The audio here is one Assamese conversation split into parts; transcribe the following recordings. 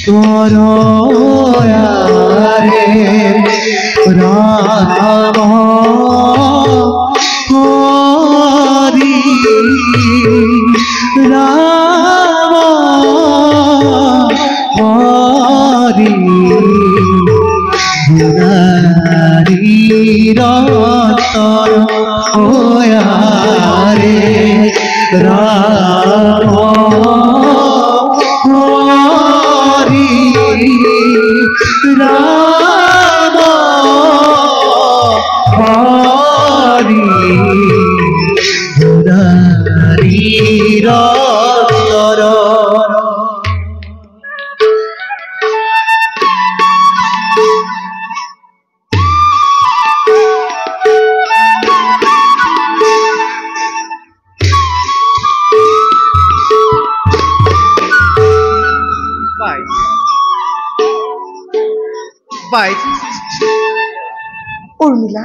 কৰয়াৰে ৰাম হৰি ৰাম হৰি ৰতন ওয়াৰে ৰাম হৰি ৰাম হৰি ৰতন উৰ্মিলা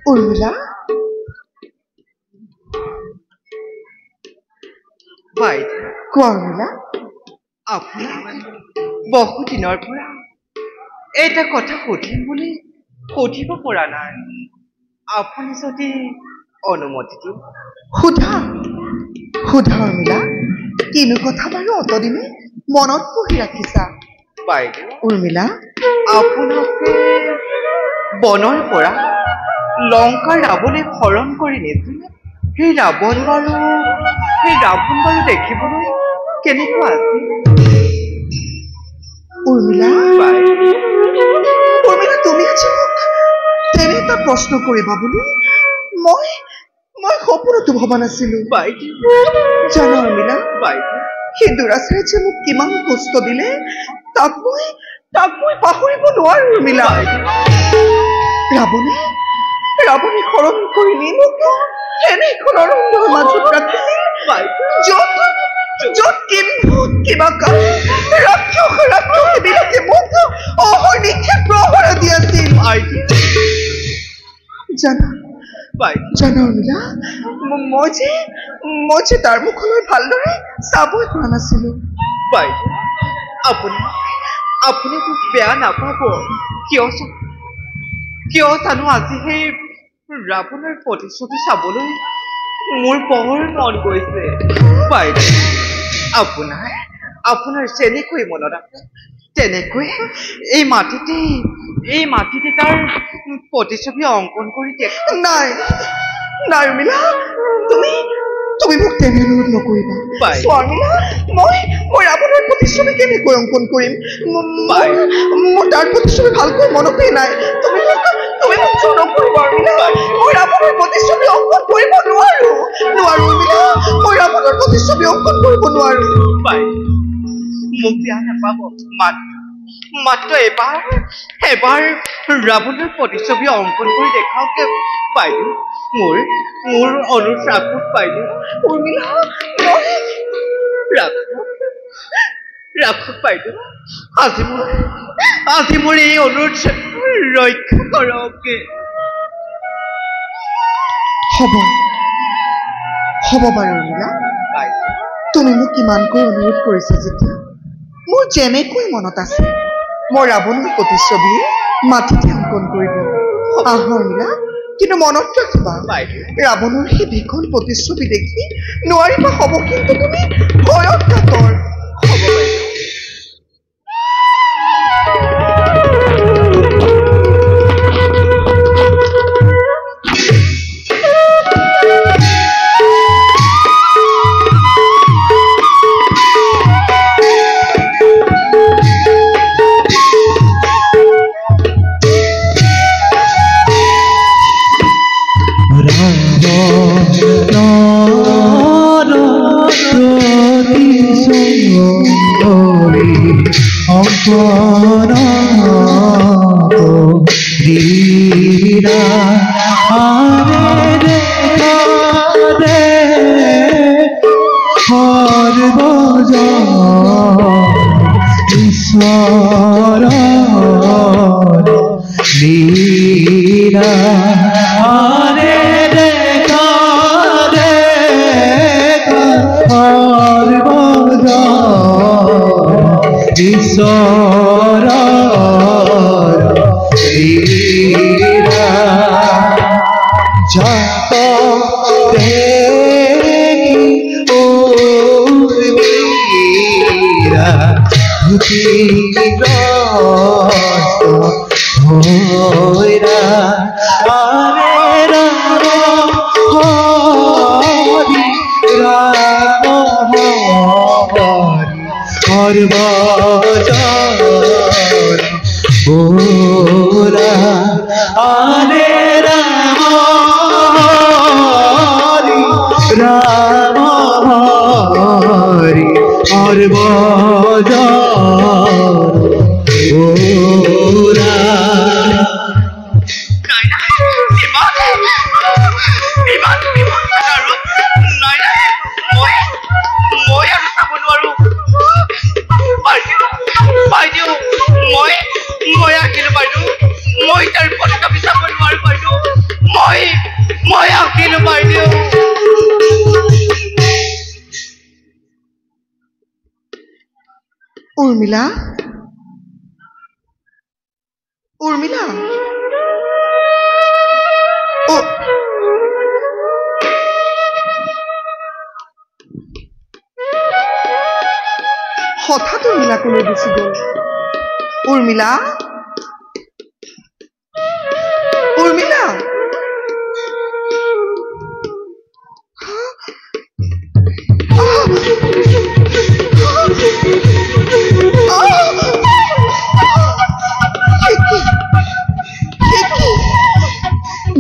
উৰ্মিলা ভাই কোৱা উৰ্মিলা আপুনি বহুদিনৰ পৰা এটা কথা সুধিম বুলি সুধিব পৰা নাই আপুনি যদি অনুমতি দিয়ে সোধা সোধা উৰ্মিলা কিনো কথা বাৰু অতদিনে মনত পুহি ৰাখিছা বাইদেউ উৰ্মিলা আপোনাকে বনৰ পৰা লংকাৰ ৰাৱণে হৰণ কৰি নিছিলে সেই ৰাৱণ বাৰু দেখিবলৈ কেনেকুৱা আছিল উৰ্মিলা উৰ্মিলা তুমি আজি মোক তেনে এটা প্ৰশ্ন কৰিবা বুলি মই সপোনতো ভবা নাছিলো বাইদেউ জানা উৰ্মিলা বাইদেউ সেই দুৰাচাৰে যে মোক কিমান কষ্ট দিলে তাক মই পাহৰিব নোৱাৰো উৰ্মিলা ৰাৱণে হৰণ কৰি নি মোক এনেখন অৰণ্যৰ মাজত ৰাখিছিল য'ত কিবা ৰাক্ষসবিলাকে মোক অহৰ্নিশে প্ৰহৰা দি আছিল জানা উৰ্মিলা মই যে তাৰ মুখলৈ ভালদৰে চাবই পৰা নাছিলো বাইদেউ আপুনি মোক বেয়া নাপাব কিয় জানো আজি সেই ৰাৱণৰ প্ৰতিশ্ৰুতি চাবলৈ মোৰ বৰ মন গৈছে বাইদেউ আপোনাৰ যেনেকৈ মনত আছে তেনেকৈ এই মাটিতে তাৰ প্ৰতিচ্ছবি অংকন কৰি নাই উৰ্মিলা তুমি মোক তেনে অনুৰোধ নকৰিবা উৰ্মিলা মই ৰাৱণৰ প্ৰতিচ্ছবি কেনেকৈ অংকন কৰিম মোৰ তাৰ প্ৰতিচ্ছবি ভালকৈ মনতেই নাই তুমি মোক জোৰ নকৰিবা উৰ্মিলা মই ৰাৱণৰ প্ৰতিচ্ছবি অংকন কৰিব নোৱাৰো উৰ্মিলা মই ৰাৱণৰ প্ৰতিচ্ছবি অংকন কৰিব নোৱাৰো মোক বেয়া নাপাব মাত্ৰ এবাৰ ৰাৱণৰ প্ৰতিচ্ছবি অংকন কৰি দেখাওকে বাইদেউ মোৰ অনুৰোধ ৰাখক বাইদেউ উৰ্মিলা ৰাখক বাইদেউ আজি মোৰ এই অনুৰোধ ৰক্ষা কৰকে হ'ব বাৰু উৰ্মিলা তুমি মোক কিমানকৈ অনুৰোধ কৰিছা যেতিয়া মোৰ যেনেকৈ মনত আছে মই ৰাৱণৰ প্ৰতিচ্ছবিয়ে মাটিতে অংকন কৰি দিম উৰ্মিলা কিন্তু মনত ৰাখিবা ৰাৱণৰ সেই ভীষণ প্ৰতিচ্ছবি দেখি নোৱাৰিবা হ'ব কিন্তু তুমি ভয়ত কাতৰ হ'ব বাইদেউ Hare গ্রস্ত হইরা আরে রাম হরি রাম হরি সর্বজন ওরা আরে রাম হরি রাম হরি সর্বজন ওরা উর্মিলা উর্মিলা ও হঠাৎ উর্মিলা কলৈ গুচি গ'ল উৰ্মিলা উৰ্মিলা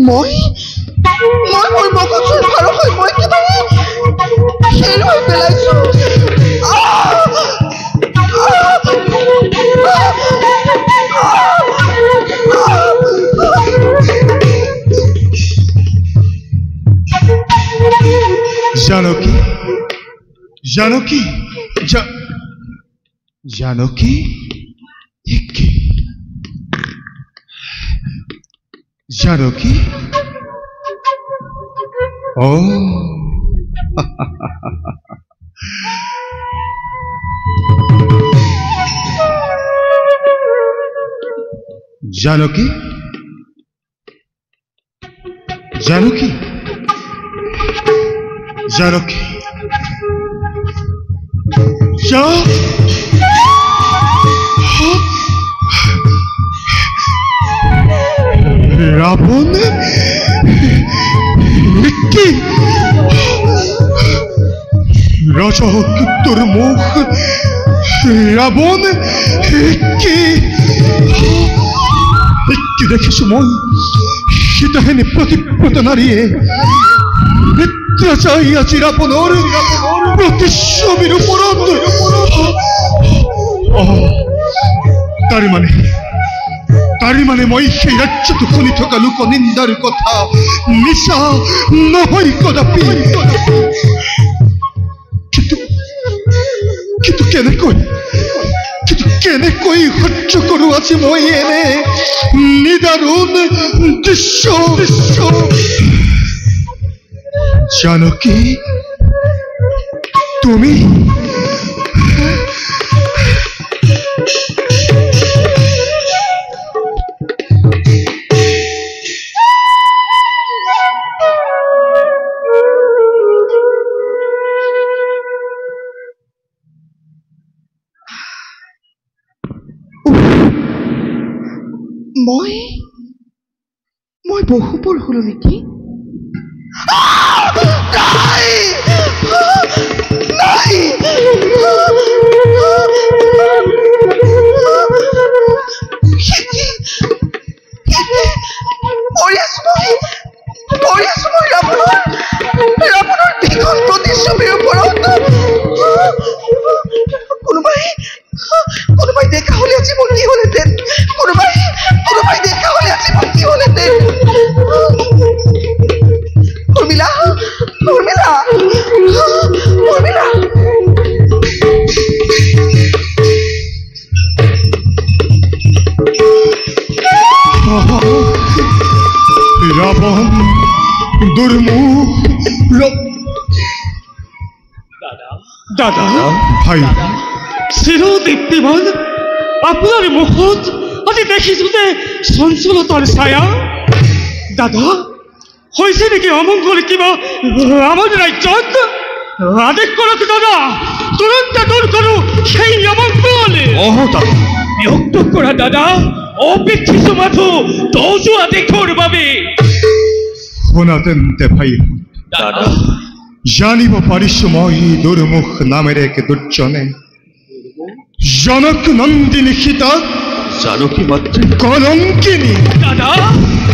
মই মোৰ মগজুৰ ভাৰসাম্য মই একেবাৰে হেৰুৱাই পেলাইছো জানকী জানকী জানকী কি জানকী ও জানকী জানকী জানকী রাবণ কি রাজা তোর মুখ রাবণ কি দেখেছ মই সীতাহেনে প্রতিব্রত নারীয়ে নিদ্রা চাইয়াছি রাবণর প্রতিচ্ছবির উপরত তারি মানে মই সেই রাজ্যত শুনি থকা লোক নিন্দাৰ কথা মিছা নহয় কদাপি কিন্তু কেনেকৈ সহ্য কৰো আজি মই এনে নিদাৰুণ দৃশ্য জানকী তুমি মই বহুবোৰ হলো নেকি ৰাৱণৰ বিকল প্ৰতিচ্ছবিৰ ওপৰত কোনোবাই দেখা হলে আজি মোৰ কি হলহেঁতেন কোনোবাই দেখা হলে আজি মোৰ কি হলহেঁতেন উৰ্মিলা উৰ্মিলা উৰ্মিলা ৰাবণ দুৰ্মুখ দাদা ভাই চিৰদীপ্তিমান আপোনাৰ মুখত আজি দেখিছোঁ যে চঞ্চলতাৰ ছায়া দাদা হৈছে নেকি অমংগল কিবা আমাৰ ৰাজ্যত আদেশ কৰক দাদা তুৰন্তে দূৰ কৰোঁ সেই অমংগল দাদা ব্যক্ত কৰা দাদা অপেক্ষিছো মাথো দৌজোৱা দেশৰ বাবে শুনা তেন্তে ভাইহঁত, দাদা জানিব পাৰিছো মই দুৰ্মুখ নামেৰে এক দুৰ্জনে জনক নন্দিনী সীতাক জানকী মাতৃ কলংকিনী দাদা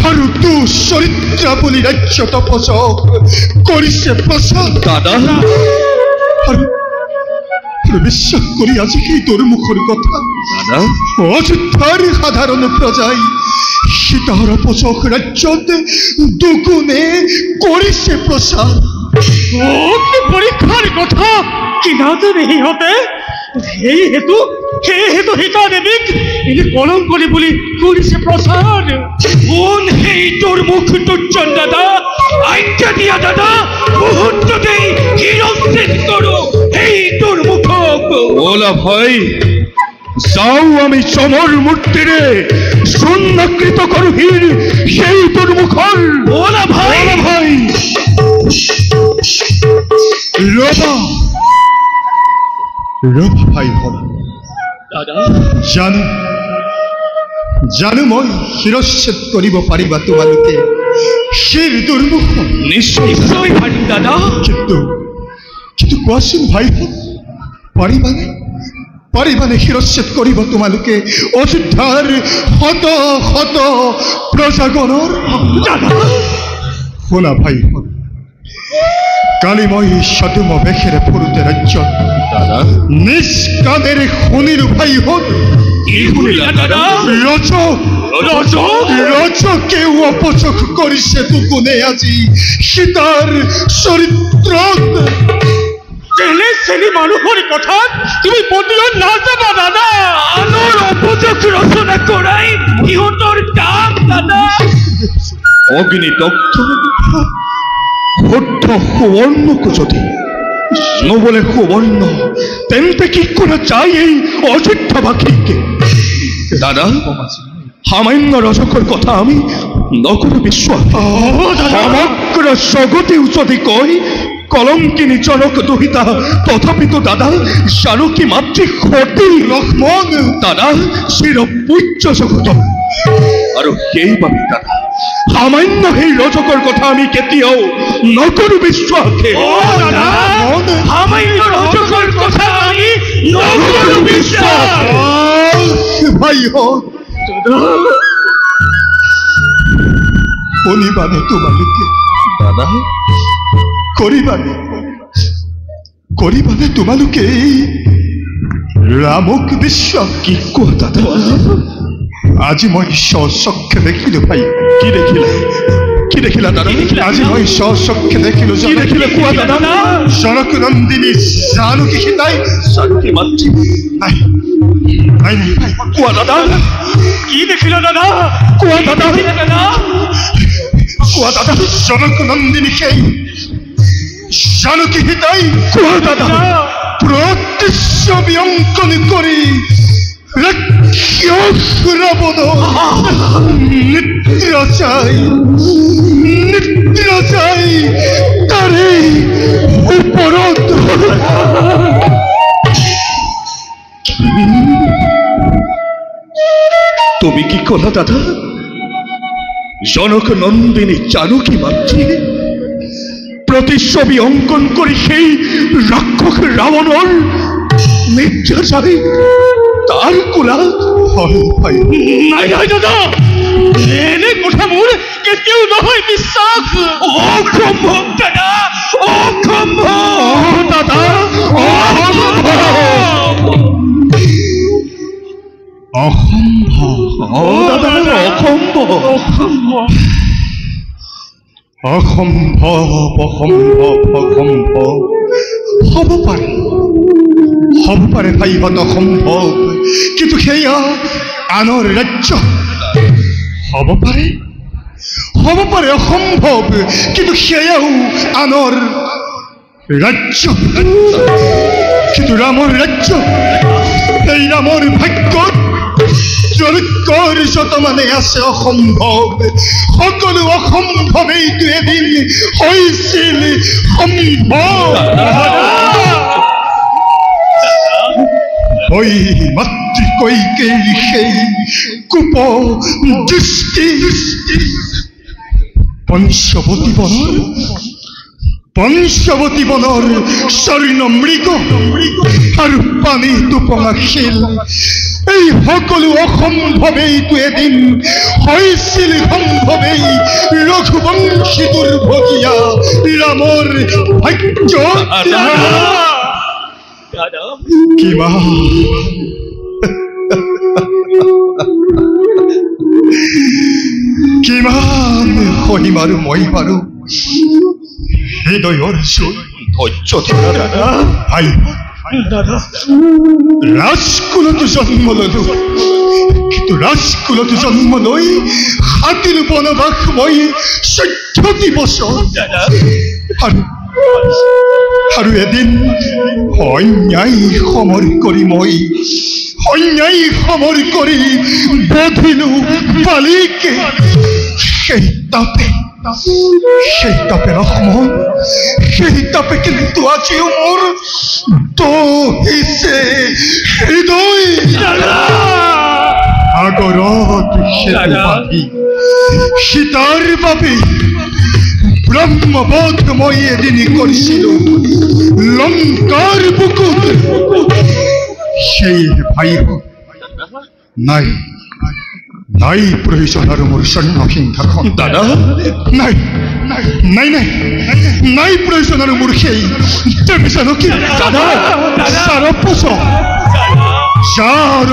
আৰু দুচৰিত্ৰা বুলি ৰাজ্য তপস্যক কৰিছে প্ৰচাৰ। দাদা আৰু বিশ্বাস কৰি আজি সেই দুৰ্মুখৰ কথা দাদা অযোধ্যাৰ সাধাৰণ প্ৰজাই সীতাৰ অপচক ৰাজ্যত দুগুণে কৰিছে প্ৰচাৰ। অগ্নি পৰীক্ষাৰ কথা কি নাজানে সিহঁতে সেয়েহেতু সীতা দেৱীক এনে কলংকৰী বুলি কৰিছে প্ৰচাৰ। কোন সেই দুৰ্মুখ দুৰ্জন দাদা আজ্ঞা দিয়া দাদা মুহূৰ্ততেই শিৰচ্ছেদ কৰো এই দুৰ্মুখক। বলা ভাই, যাও আমি চমৰ মূৰ্তিৰে শূন্যকৃত কৰো হীৰ সেই দুৰ্মুখৰ। বলা ভাই ভাই ৰবা ভাই হল দাদা জানো মই শিৰচ্ছেদ কৰিব পাৰিবা তোমালোকে সেই দুৰ্মুখ। নিশ্চয় পাৰিম দাদা। কিন্তু কোৱাচোন ভাই হল, পাৰিবানে শিৰচ্ছেদ কৰিব তোমালোকে অযোধ্যাৰ শত শত প্ৰজাগণৰ? শুনা ভাই হল, কালি মই সদুম বেশেৰে ফুৰোতে ৰাজ্যত নিজ কাণেৰে শুনিলো ভাই হল ৰজকেও অপচক কৰিছে দুগুণে আজি সীতাৰ চৰিত্ৰত। তেনে শ্ৰেণী মানুহৰ কথাত তুমি প্ৰতিও নাযাবা দাদা। আনৰ অপযোগ ৰচনা কৰাই সিহঁতৰ কাম দাদা। অগ্নিদগ্ধ শুদ্ধ সুবৰ্ণকো যদি নবলে সুবৰ্ণ তেন্তে কি কৰা যায় এই অযোধ্যাবাসীকে? দাদা, সামান্য ৰজকৰ কথা আমি নকৰো বিশ্বাস। সমগ্ৰ জগতেও যদি কয় কলংকিনী জনক দুহিতা, তথাপিতো দাদা জানকী মাতৃ সতী লক্ষ্মণ দাদা চিৰ পূজ্য জগত। আৰু সেইবাবে দাদা সামান্য সেই ৰজকৰ কথা আমি কেতিয়াও নকৰো বিশ্বাস। সামান্য ৰজকৰ কথা আমি নকৰো বিশ্বাস। ভাইহঁত, শুনিবানে তোমালোকে? দাদা কৰিবানে তোমালোকে এই ৰামক বিশ্বাস? কি কোৱা দাদা? আজি মই স্বচক্ষে দেখিলো ভাই। কি দেখিলা দাদা? আজি মই স্বচক্ষে দেখিলো। কি দেখিলে কোৱা দাদা? জনক নন্দিনী জানকী সীতাই জানকী মাতৃ। নাই ভাই, কোৱা দাদা। কি দেখিলা দাদা? কোৱা দাদা। জনক নন্দিনী সেই জানকী সীতাই কোৱা দাদা প্ৰতিচ্ছবি অংকন কৰি ৰাবণ নিদ্ৰা চাই তাৰে উপৰত। তুমি কি কলা দাদা? জনক নন্দিনী জানকী মাতৃ প্ৰতিচ্ছবি অঙ্কন কৰে সেই ৰাক্ষস ৰাবণৰ নিদ্ৰা চাই তাৰ কোলা? নাই নাই দাদা, এনে কথা মোৰ কেতিয়াও নহয় বিশ্বাস। অসম্ভৱ দাদা, অসম্ভৱ দাদা, অসম্ভৱ। হব পাৰে ভাইহঁত অসম্ভৱ, কিন্তু সেয়া আনৰ ৰাজ্য। হব পাৰে অসম্ভৱ, কিন্তু সেয়াও আনৰ ৰাজ্য। কিন্তু ৰামৰ ৰাজ্য, এই ৰামৰ ভাগ্যত জনকৰ যত মানে আছে অসম্ভৱ, সকলো অসম্ভৱ এইটো এদিন হৈছিল সম্ভৱ। ওই মাতৃ কৈকেয়ীৰ সেই কুপ দৃষ্টি পঞ্চৱতী বনৰ স্বৰ্ণ মৃগ আৰু পানী টোপঙা শিল এই সকলো অসম্ভৱেইটো এদিন হৈছিল সম্ভৱেই ৰঘুবংশীটোৰ ভগীয়া ৰামৰ ভাগ্য কিমান সহিম আৰু মই পাৰো হৃদয়ৰ ধৈৰ্য ধৰা দাদা ভাই ৰাজকুলতো জন্ম ললো কিন্তু ৰাজকুলতো জন্ম লৈ হাতীৰ বনবাস মই 14 বছৰ আৰু এদিন অন্যায় সমৰ কৰি বধিলো বালিকে সেই তাপেৰ অসম সেই তাপে কিন্তু আজিও মোৰ দহিছে হৃদয় আগৰত সীতাৰ বাবে ব্ৰহ্মবধ মই এদিন কৰিছিলো লংকাৰ বুকুত সেই ভাই নাই প্ৰয়োজন আৰু মোৰ স্বৰ্ণ সিংহাসন দাদা নাই প্ৰয়োজন আৰু মোৰ সেই দেৱী জানকী দাদা যাৰ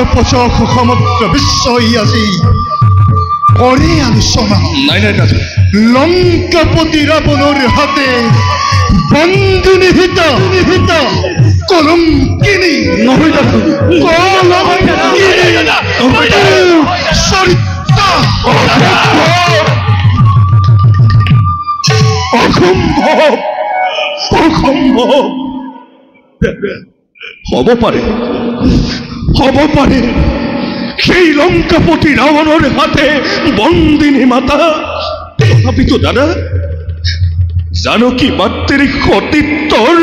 পচক সমগ্ৰ বিশ্বই আজি কৰে আলোচনা লংকাপতি ৰাৱণৰ হাতে বন্দিনী হিতা কলঙ্কিনী অসম্ভৱ হ'ব পাৰে সেই লংকাপতি ৰাৱণৰ হাতে বন্দিনী মাতা তথাপিতো দাদা জানকী মাতৃৰ সতীত্বৰ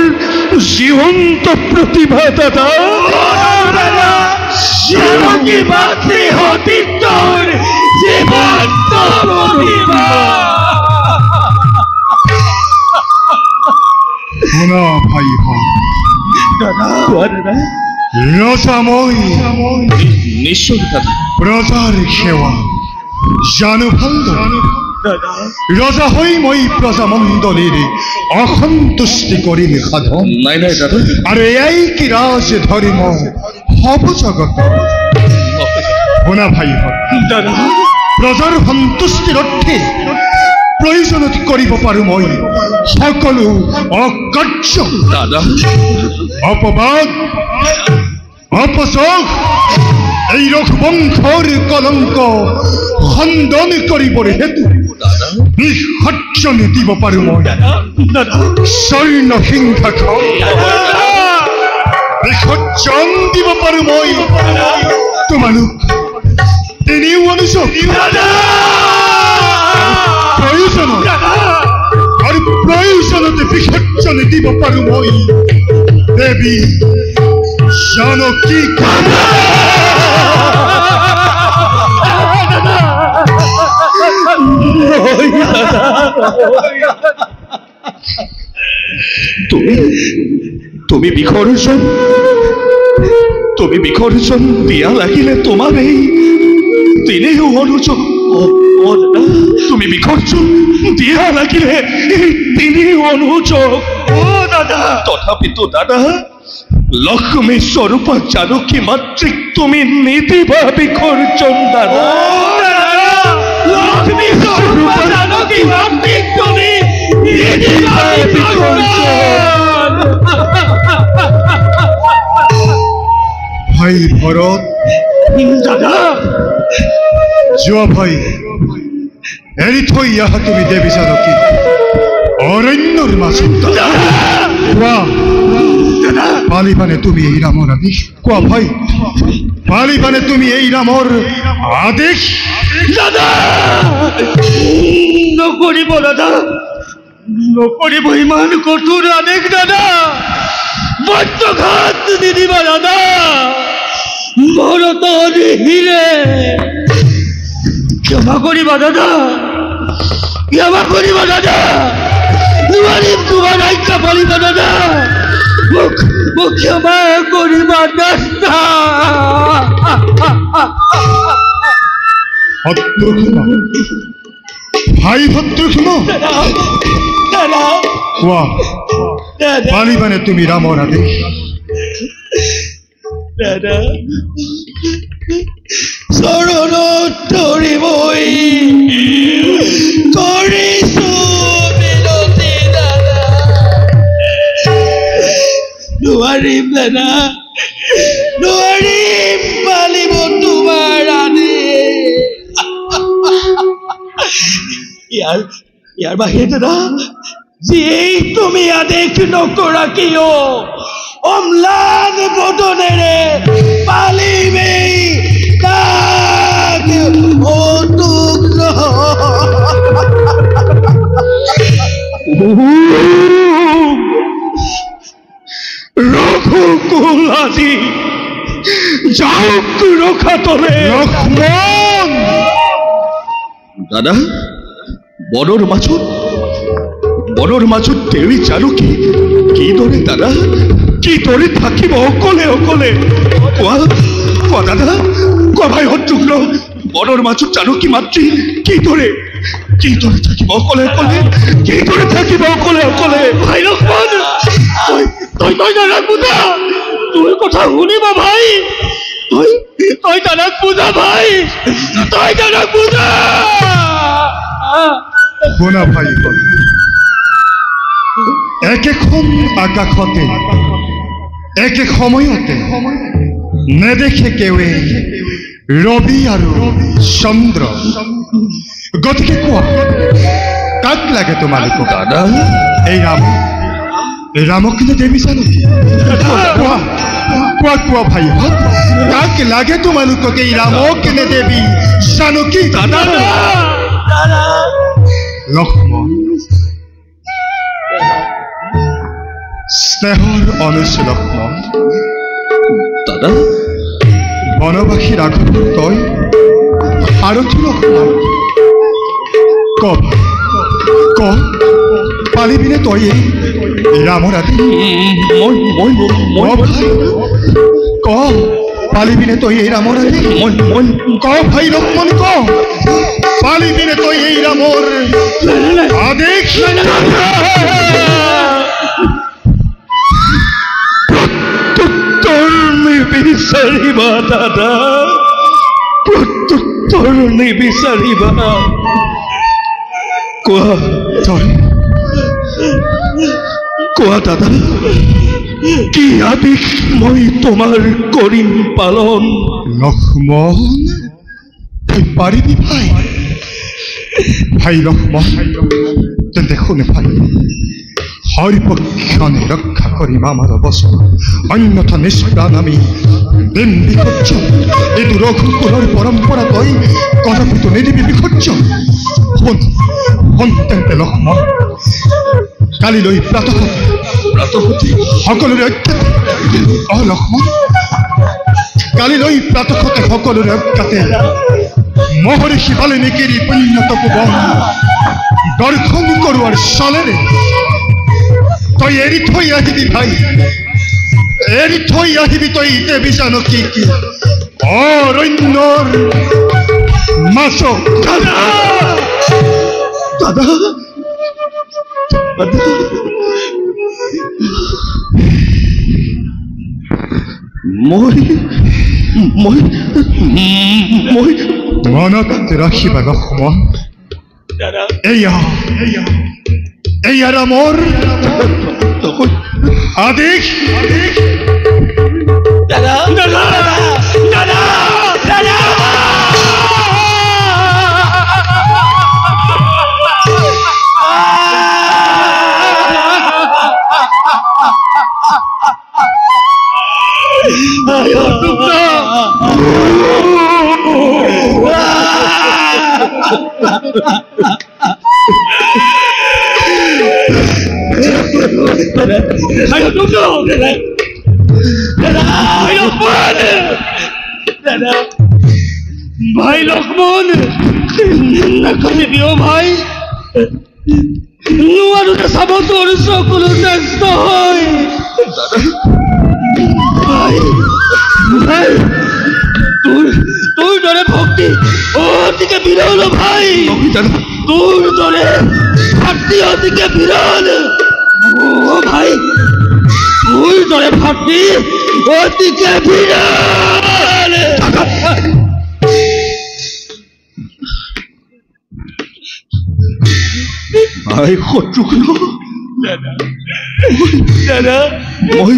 জীবন্ত প্ৰতিভা দাদা জানকী মাতৃ সতীত্বৰ জীবন্ত প্ৰতিভা শুনা ভাই ৰজা মই নিশ্চয় প্ৰজাৰ সেৱা জানো ভালদৰে ৰজা হৈ মই প্ৰজামণ্ডলীৰ অসন্তুষ্টি কৰিল সাধন আৰু এয়াই কি ৰাজ ধৰ্ম হব জগত শুনা ভাই প্ৰজাৰ সন্তুষ্টিৰ অৰ্থে প্ৰয়োজনত কৰিব পাৰো মই সকলো অকাৰ্য অপবাদ অপচক এই ৰঘুবংশৰ কলংক খণ্ডন কৰিবৰ হেতু নিঃসৰ্জন দিব পাৰো মই স্বৰ্ণ সিংহাসন বিসৰ্জন দিব পাৰো মই তোমালোক তিনিও অনুযোগ প্ৰয়োজনতে বিসৰ্জন দিব পাৰো মই দেৱী জানকী তুমি বিসৰ্জন দিয়া লাগিলে তোমাৰ এই তিনিও অনুযোগ তুমি বিসৰ্জন দিয়া লাগিলে এই তিনিও অনুযোগ তথাপিতো দাদা লক্ষ্মী স্বৰূপা জানকী মাতৃক তুমি নিদিবা বিসৰ্জন দাদা লক্ষ্মী স্বৰূপা জানকী মাতৃক তুমি নিদিবা বিসৰ্জন ভাই ভৰত দাদা যোৱা ভাই এৰি থৈ আহা তুমি দেৱী জানকী অৰণ্যৰ মাজত পালিবানে তুমি এই ৰামৰ আদেশ কোৱা ভাই পালিবানে তুমি এই ৰামৰ আদেশ দাদা নকৰিব দাদা নকৰিব ইমান কঠোৰ আদেশ দাদা বজ্ৰঘাত নিদিবা দাদা ভৰতৰ হিৰে ক্ষমা কৰিবা দাদা, ক্ষমা কৰিবা দাদা, নোৱাৰিম তোমাৰ আজ্ঞা পালিবা দাদা, মোক ক্ষমা কৰিবা দাদা। শত্ৰুঘ্ন, ভাই শত্ৰুঘ্ন, কোৱা পালিবানে তুমি ৰামৰ আদেশ? দাদা চৰণত ধৰি মই কৰিছো বিনতি দাদা, নোৱাৰিম দাদা, নোৱাৰিম পালিব তোমাৰ আদেশ। ইয়াৰ বাহিৰে দাদা যিয়েই তুমি আদেশ নকৰা কিয় অম্লান বদনেৰে পালিমেই তাক ৰঘুকুল আজি যাওক ৰখাতলে। লক্ষ্মণ দাদা বনৰ মাজত দেৱী জানকী কিদৰে দাদা কিদৰে থাকিব অকলে অকলে? কোৱা দাদা, কোৱা ভাই শত্ৰুঘ্ন, বনৰ মাজত জানকী মাতৃ কিদৰে থাকিব অকলে অকলে? কিদৰে থাকিব অকলে অকলে? ভাই লক্ষ্মণ, তই দাদাক বুজা, তোৰ কথা শুনিবা ভাই, তই দাদাক বুজা ভাই, তই দাদাক বুজা। শুনা ভাই, একেখন আকাশতে একে সময়তে নেদেখে কেৱে ৰবি আৰু চন্দ্ৰ। গতিকে কোৱা কাক লাগে তোমালোকক? দাদা এই ৰামক নে দেৱী জানকী? কোৱা ভাই, কাক লাগে তোমালোকক? এই ৰামক নে দেৱী জানকী? দাদা লক্ষ্মণ, স্নেহৰ অনুজ লক্ষ্মণ, দাদা বনবাসী ৰাঘৱ তই সাৰথি লক্ষ্মণ, ক পালিবিনে তই এই ৰামৰ আদেশ? ক পালিবিনে তই এই ৰামৰ আদেশ? ক ভাই লক্ষ্মণ, ক পালিবিনে তই এই ৰামৰ আদেশ? নিবিচাৰিবা দাদা, প্ৰত্যুত্তৰ নিবিচাৰিবা। কোৱা দাদা, কি আদেশ মই তোমাৰ কৰিম পালন? লক্ষ্মণ, তুই পাৰিবি ভাই লক্ষ্মণ? তেন্তে শুনে ভাই, হৰিপক্ষণে ৰক্ষা কৰিম আমাৰ বচন, অন্যথা নিষ্প্ৰাণ আমি দিন বিসৰ্জন। এইটো ৰঘুকুলৰ পৰম্পৰা, তই কদাপিতো নিদিবি বিসৰ্জন। শুন তেন্তে লক্ষ্মণ, কালিলৈ প্ৰাতঃতে সকলোৰে অজ্ঞাতে, লক্ষ্মণ কালিলৈ প্ৰাতঃতে সকলোৰে অজ্ঞাতে মহৰ্ষি বাল্মীকিৰ পুণ্যতপ বন দৰ্শন কৰোৱাৰ চলেৰে তই এৰি থৈ আহিবি ভাই, এৰি থৈ আহিবি তই দেৱী জানকীক অৰণ্যৰ মাজত। দাদা মই মনত ৰাখিবা লক্ষ্মণ, এয়া ৰামৰ আদেশ। দাদা দাদা দাদা দাদা দাদা ভাই লক্ষ্মণ নাকালিবি অ ভাই নোৱাৰো চাব তোৰ চকুলো নষ্ট হয় ভাই ভাই তোৰ দৰে ভক্তি অতিকে বিৰল ভাই তোৰ দৰে ভক্তি অতিকে বিৰল অ ভাই তোৰ দৰে ভক্তি অতিকে বিৰল ভাই শত্ৰুঘ্ন দাদা মই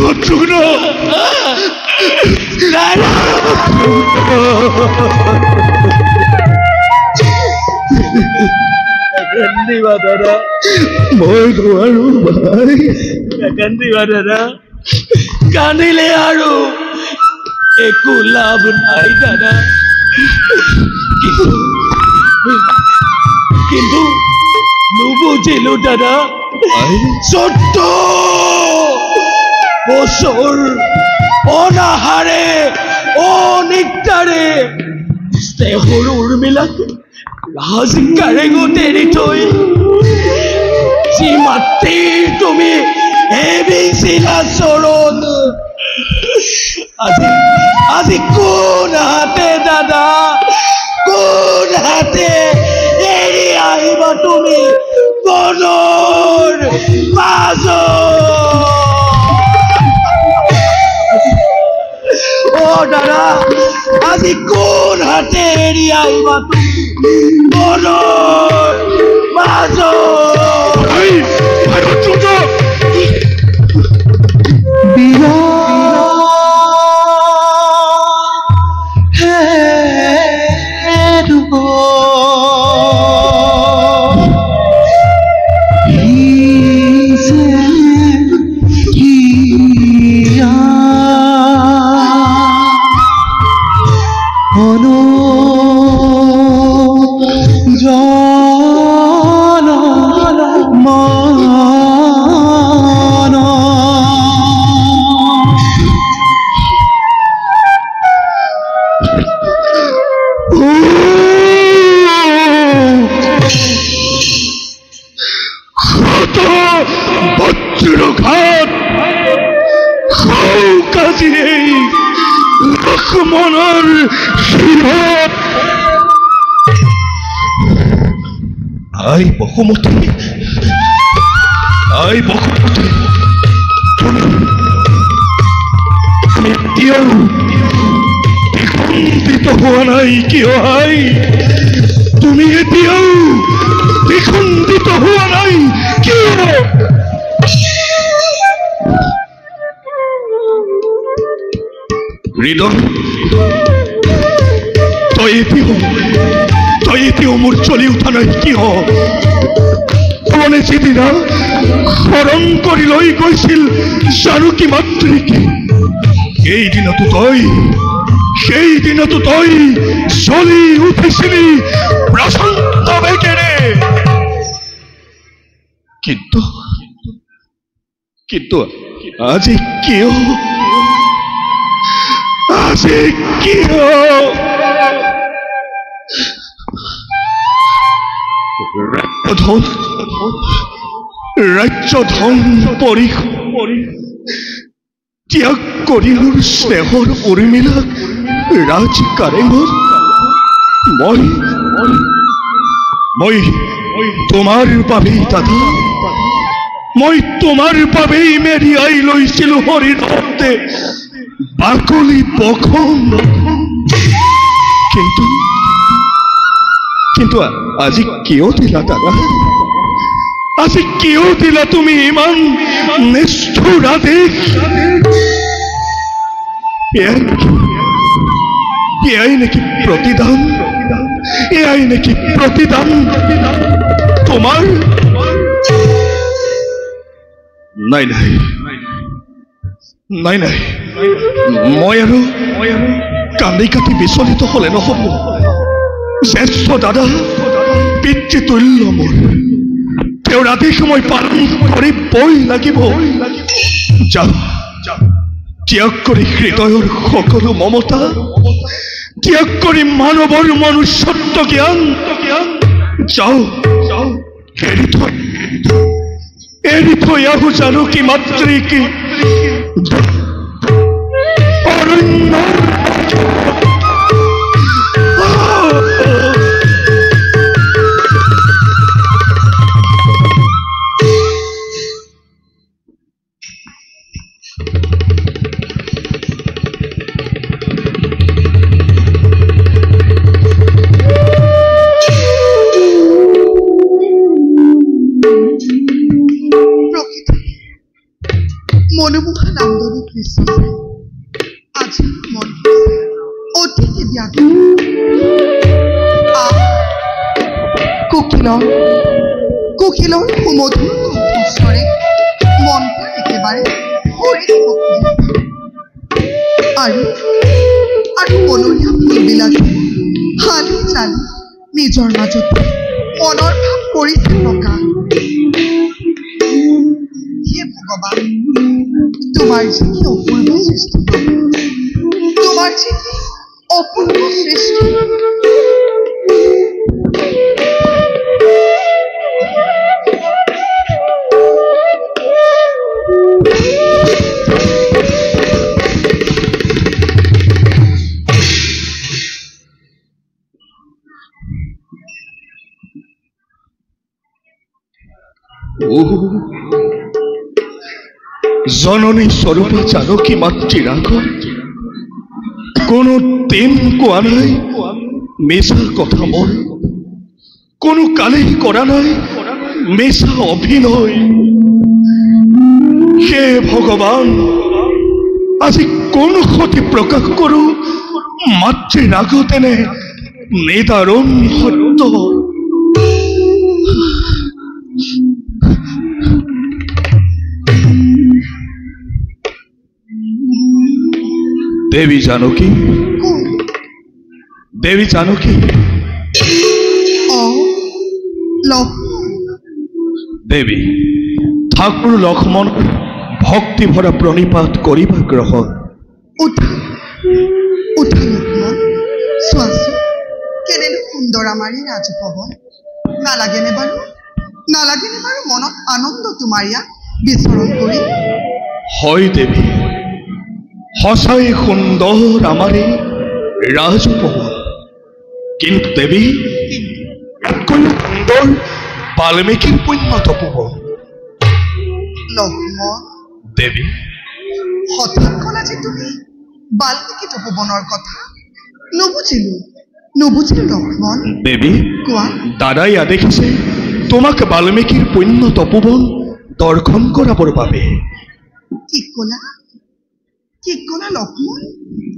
শত্ৰুঘ্ন দাদা কান্দিবা দাদা মই নোৱাৰো ভাই কান্দিবা দাদা কান্দিলে আৰু একো লাভ নাই দাদা কিন্তু নুবুজিলো দাদা 14 বছৰ অনাহাৰে অনিদ্ৰাৰে স্নেহৰ উৰ্মিলাক ৰাজ কাৰেঙত এৰি থৈ যি মাতৃ তুমি এৰিছিলা চৰণ আজি কোন হাতে দাদা কোন হাতে এৰি আহিবা তুমি বনৰ মাজত অ দাদা আজি কোন হাতে এৰি আহিবা তুমি বনৰ মাজত লক্ষ্মণৰ শিৰত আই বসুমতী তুমি এতিয়াও বিখণ্ডিত হোৱা নাই কিয় আই তুমি এতিয়াও বিখণ্ডিত হোৱা নাই কিয় হৃদয় তই এতিয়াও মোৰ চলি উঠা নাই কিয় মানে যিদিনা হৰণ কৰি লৈ গৈছিল জানকী মাতৃকে সেইদিনতো তই চলি উঠিছিলি প্ৰচণ্ড বেগেৰে কিন্তু আজি কিয় ৰাজ্যধন পৰি ত্যাগ কৰিলো স্নেহৰ উৰ্মিলাক ৰাজ কাৰেঙত মই তোমাৰ বাবেই দাদা মই তোমাৰ বাবেই মেৰিয়াই লৈছিলো হৰিণতে বাকলি বখন কিন্তু আজি কিয় দিলা দাদা আজি কিয় দিলা তুমি ইমান নিষ্ঠুৰ আদেশ এয়াই নেকি প্ৰতিদান তোমাৰ নাই মই আৰু কান্দি কাটি বিচলিত হলে নহব জ্যেষ্ঠ দাদা পিতৃতুল্য মোৰ তেওঁৰ আদেশ মই পালন কৰিবই লাগিব ত্যাগ কৰি হৃদয়ৰ সকলো মমতা, ত্যাগ কৰি মানৱৰ মনুষ্যত্ব জ্ঞান, যাও এৰি থৈ আহো জানকী মাতৃক অৰণ্য। মনোমোহা নান্দনী দৃশ্য আজি মন অতিকে ব্যাকুল। কোকিলৰ সুমধুৰ কণ্ঠস্বৰে মনটো একেবাৰে ভৰি দিব খুজিছে। আৰু বনৰীয়া ফুলবিলাকে হালি জালি নিজৰ মাজত মনৰ ভাৱ কৰিছে প্ৰকাশ। হে ভগৱান, তোমাৰ যে কি অপূৰ্ব সৃষ্টি, তোমাৰ যে কি অপূৰ্ব সৃষ্টি। জননী স্বৰূপা জানকী মাতৃৰ আগত কোনো দিন কোৱা নাই মিছা কথা, মোৰ কোনো কালেই কৰা নাই মিছা অভিনয়। হে ভগৱান, আজি কোন সতি প্ৰকাশ কৰো মাতৃৰ আগত এনে নিদাৰুণ সত্য। দেৱী জানকী, দেৱী জানকী, দেৱী ঠাকুৰ লক্ষ্মণ ভক্তি ভৰা প্ৰণিপাত কৰিবা গ্ৰহণ। চোৱাচোন কেনেনো সুন্দৰ আমাৰ এই ৰাজভৱন। নালাগেনে বাৰু মনত আনন্দ তোমাৰ ইয়াত বিচৰণ কৰি? হয় দেৱী, সঁচাই সুন্দৰ আমাৰ এই ৰাজভৱন। কিন্তু দেৱী, ইয়াতকৈ সুন্দৰ বাল্মীকিৰ পুণ্য তপোবন। লক্ষ্মণ, দেৱী হঠাৎ ক'লা যে তুমি বাল্মীকি তপোবনৰ কথা? নুবুজিলো লক্ষ্মণ। দেৱী, কোৱা। দাদাই আদেশিছে তোমাক বাল্মীকিৰ পুণ্য তপোবন দৰ্শন কৰাবৰ বাবে। কি ক'লা লক্ষ্মণ?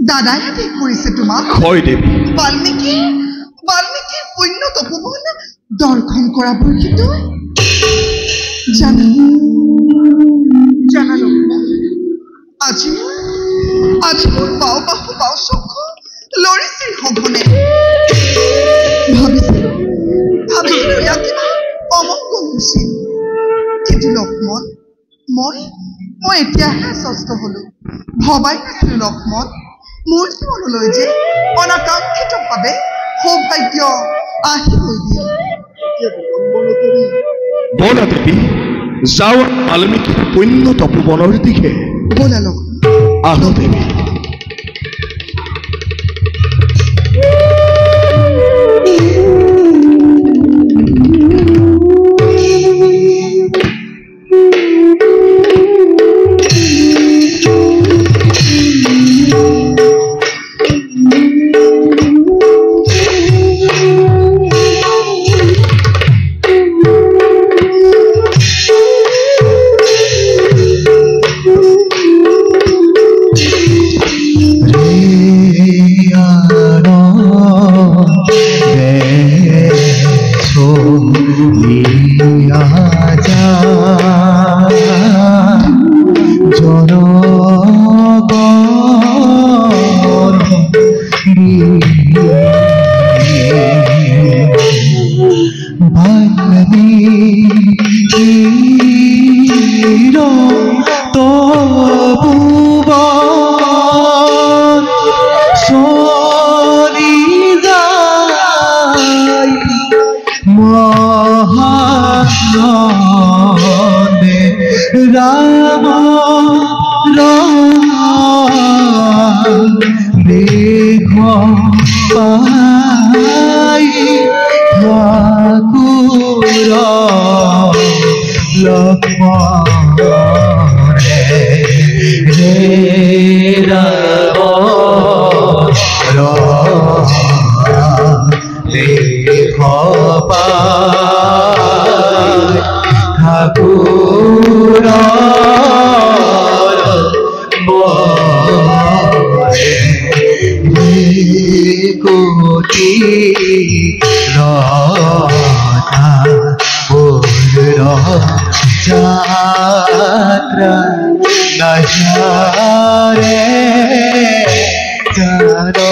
দাদাই আদেশ কৰিছে তোমাক? হয় দেৱী। বাল্মীকিৰ পুণ্য তপোবন দৰ্শন কৰাবৰ কিন্তু জানা লক্ষ্মণ, আজি মোৰ বাও চকু লৰিছিল সঘনে। ভাবিছিলো ইয়াত কিবা অমংগল হৈছিল। কিন্তু লক্ষ্মণ, মই এতিয়াহে আশ্বস্ত হলো। ভবাই নাছিলো লক্ষ্মণ, মোৰ জীৱনলৈ যে অনাকাংক্ষিতভাৱে সৌভাগ্য আহিবই দিয়ে। বলা দেৱী, যাওঁ বাল্মীকিৰ পুণ্য তপোবনৰ দিশে। বলা লক্ষ্মণ। আহ দেৱী। তবুবা পাই ঠাকুর লক্ষ্মণে রে দেখ পাই ঠাকুর কোটি রথা পূর্ণ যাত্রা নজারে জানো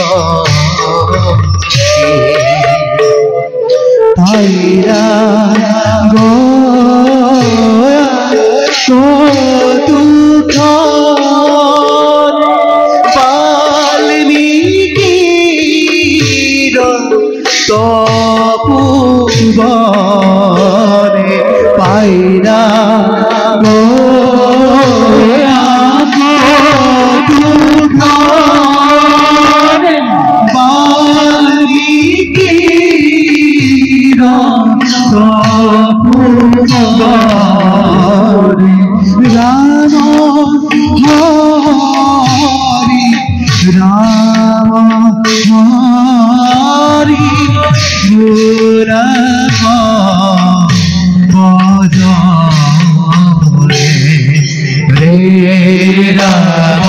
তাইরা গোয়া কতুক বাল্মীকির তপুবনে পাইরা গোয়া কতুক বাল্মীকির তপুবনে রাম হরি রাম হরি ভজরে রে রাম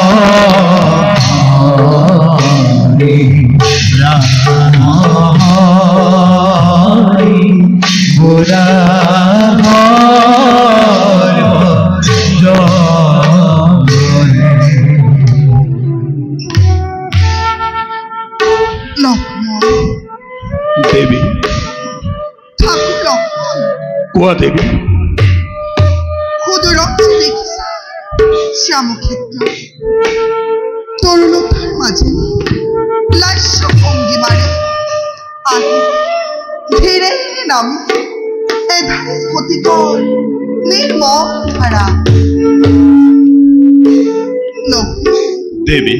হরি রাম হরি গোরা দেবী ঠাকুর লক্ষ্মণ কোয়া দেবী ক্ষুদ্রঞ্চে দেখিছা শ্যামক্ষেত্র তরুলতার মাঝে লাস্য ভঙ্গিমারে আগে ধীরে নামি এধারে ক্ষতিকর নির্মল ধারা লক্ষ্মী দেবী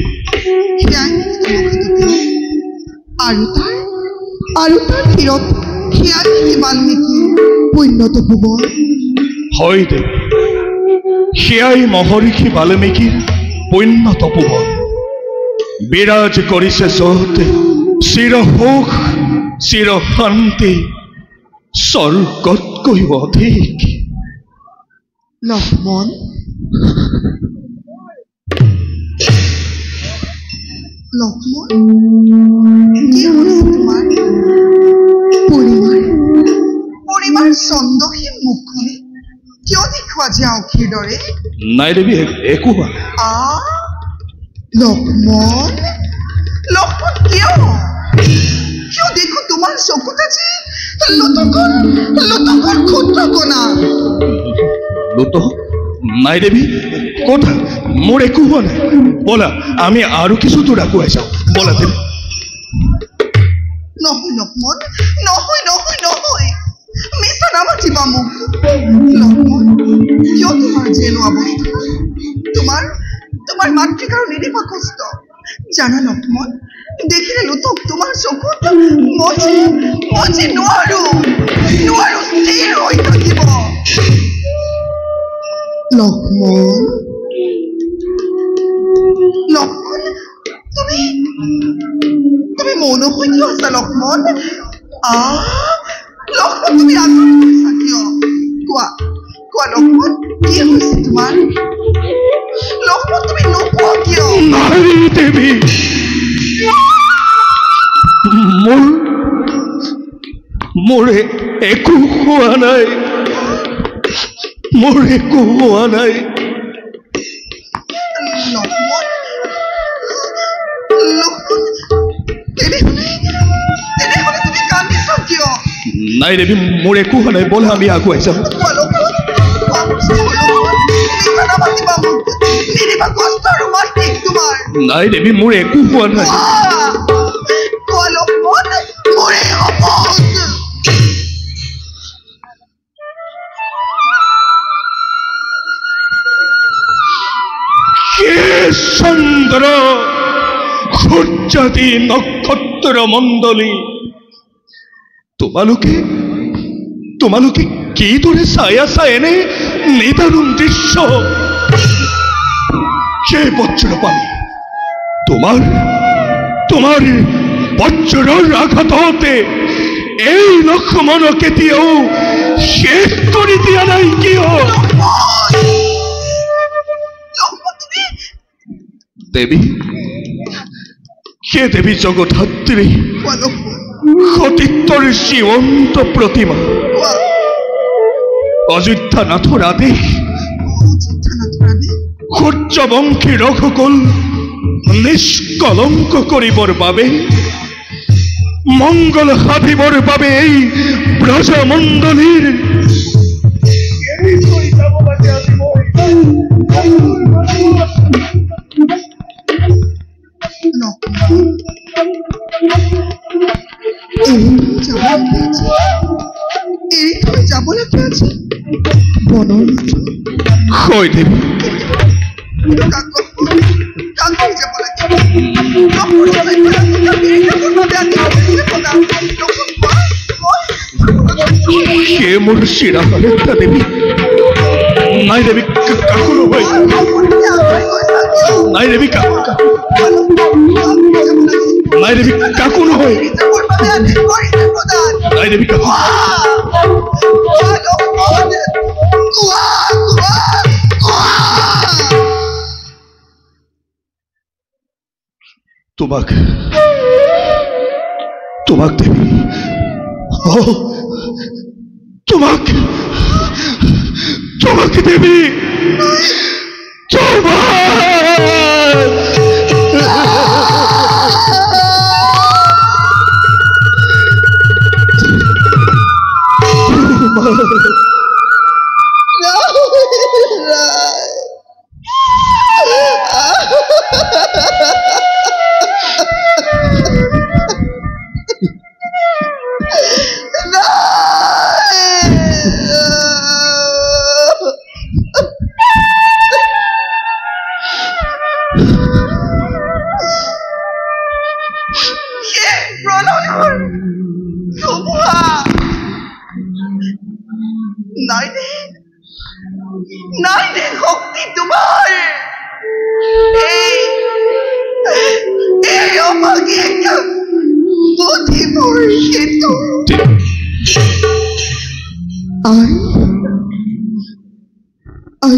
আৰু তাৰ ক্ষীৰত খিয়াল নেকি বাল্মীকি পুণ্যত ভুৱন হয় দেবী সেয়াই মহৰ্ষি বাল্মীকিৰ পুণ্য তপোবন বিৰাজ কৰিছে য'ত চিৰ সুখ চিৰ শান্তি স্বৰ্গতকৈ অধিক লক্ষ্মণ লক্ষ্মণ কি হয়েছে তোমাৰ পৰিবাৰ চন্দহীন মুখখনে কিয় দেখুৱা যে আউখীৰ দৰে নাই দেবী একো হোৱা নাই লক্ষ্মণ লক্ষ্মণ কিয় কিয় দেখো তোমাৰ চকুত আজি লুটকৰ ক্ষুদ্ৰ কণা লুটক নাই দেবী কোথা মোৰ একো হোৱা নাই বলা আমি আৰু কিছু দূৰ আগুৱাই যাওঁ বলা দেবী নহয় লক্ষ্মণ নহয় নহয় নহয় মিছা নামাতিবা মোক লক্ষ্মণ কিয় তোমাৰ যেনো অৱস্থা তোমাৰ মাতৃকাৰ নিদিবা কষ্ট জানা লক্ষ্মণ দেখিলে লোকক তোমাৰ চকুত মই যে নোৱাৰো স্থিৰ হৈ থাকিব লক্ষ্মণ লক্ষ্মণ তুমি মৌন হৈ কিয় আছা লক্ষ্মণ লক্ষ্মণ তুমি আগ্ৰহ কৰিছা কিয় কোৱা লক্ষ্মণ কি হৈছে তোমাৰ লক্ষ্মণ তুমি নোকোৱা কিয় নাই দেবী মোৰ একো হোৱা নাই মোৰ একো হোৱা নাই লক্ষ্মণ তেনেহলে তুমি কান্দিছা কিয় নাই দেবী মোৰ একো হোৱা নাই বলা আমি আগুৱাই যাওঁ নাই দেবী মোৰ একো হোৱা নাই চন্দ্ৰ সূৰ্য জাতি নক্ষত্ৰ মণ্ডলী তোমালোকে কিদৰে চাই আছা এনে নিদাৰুণ দৃশ্য? সেই বজ্ৰপাত তোমাৰ বজ্ৰৰ আঘাততে এই লক্ষ্মণক কেতিয়াও শেষ কৰি দিয়া নাই কিয়? দেৱী, সেই দেৱী জগধাত্ৰী সতীত্বৰ জীৱন্ত প্ৰতিমা, অযোধ্যানাথৰ আদেশ সূৰ্যবংশী ৰঘুকুল নিষ্কলংক কৰিবৰ বাবে, মংগল সাধিবৰ বাবে এই ব্ৰজমণ্ডলীৰ যাব লাগে আছে বনৰ হয় দেৱী। সে মোৰ চিৰাহালেতা দেৱী। নাই দেৱী, কাকো নহয়। নাই দেৱী, নাই দেৱী, কাকো নহয়। নাই দেৱী, কাকো তোমাক দেৱী, তোমাক দেৱী,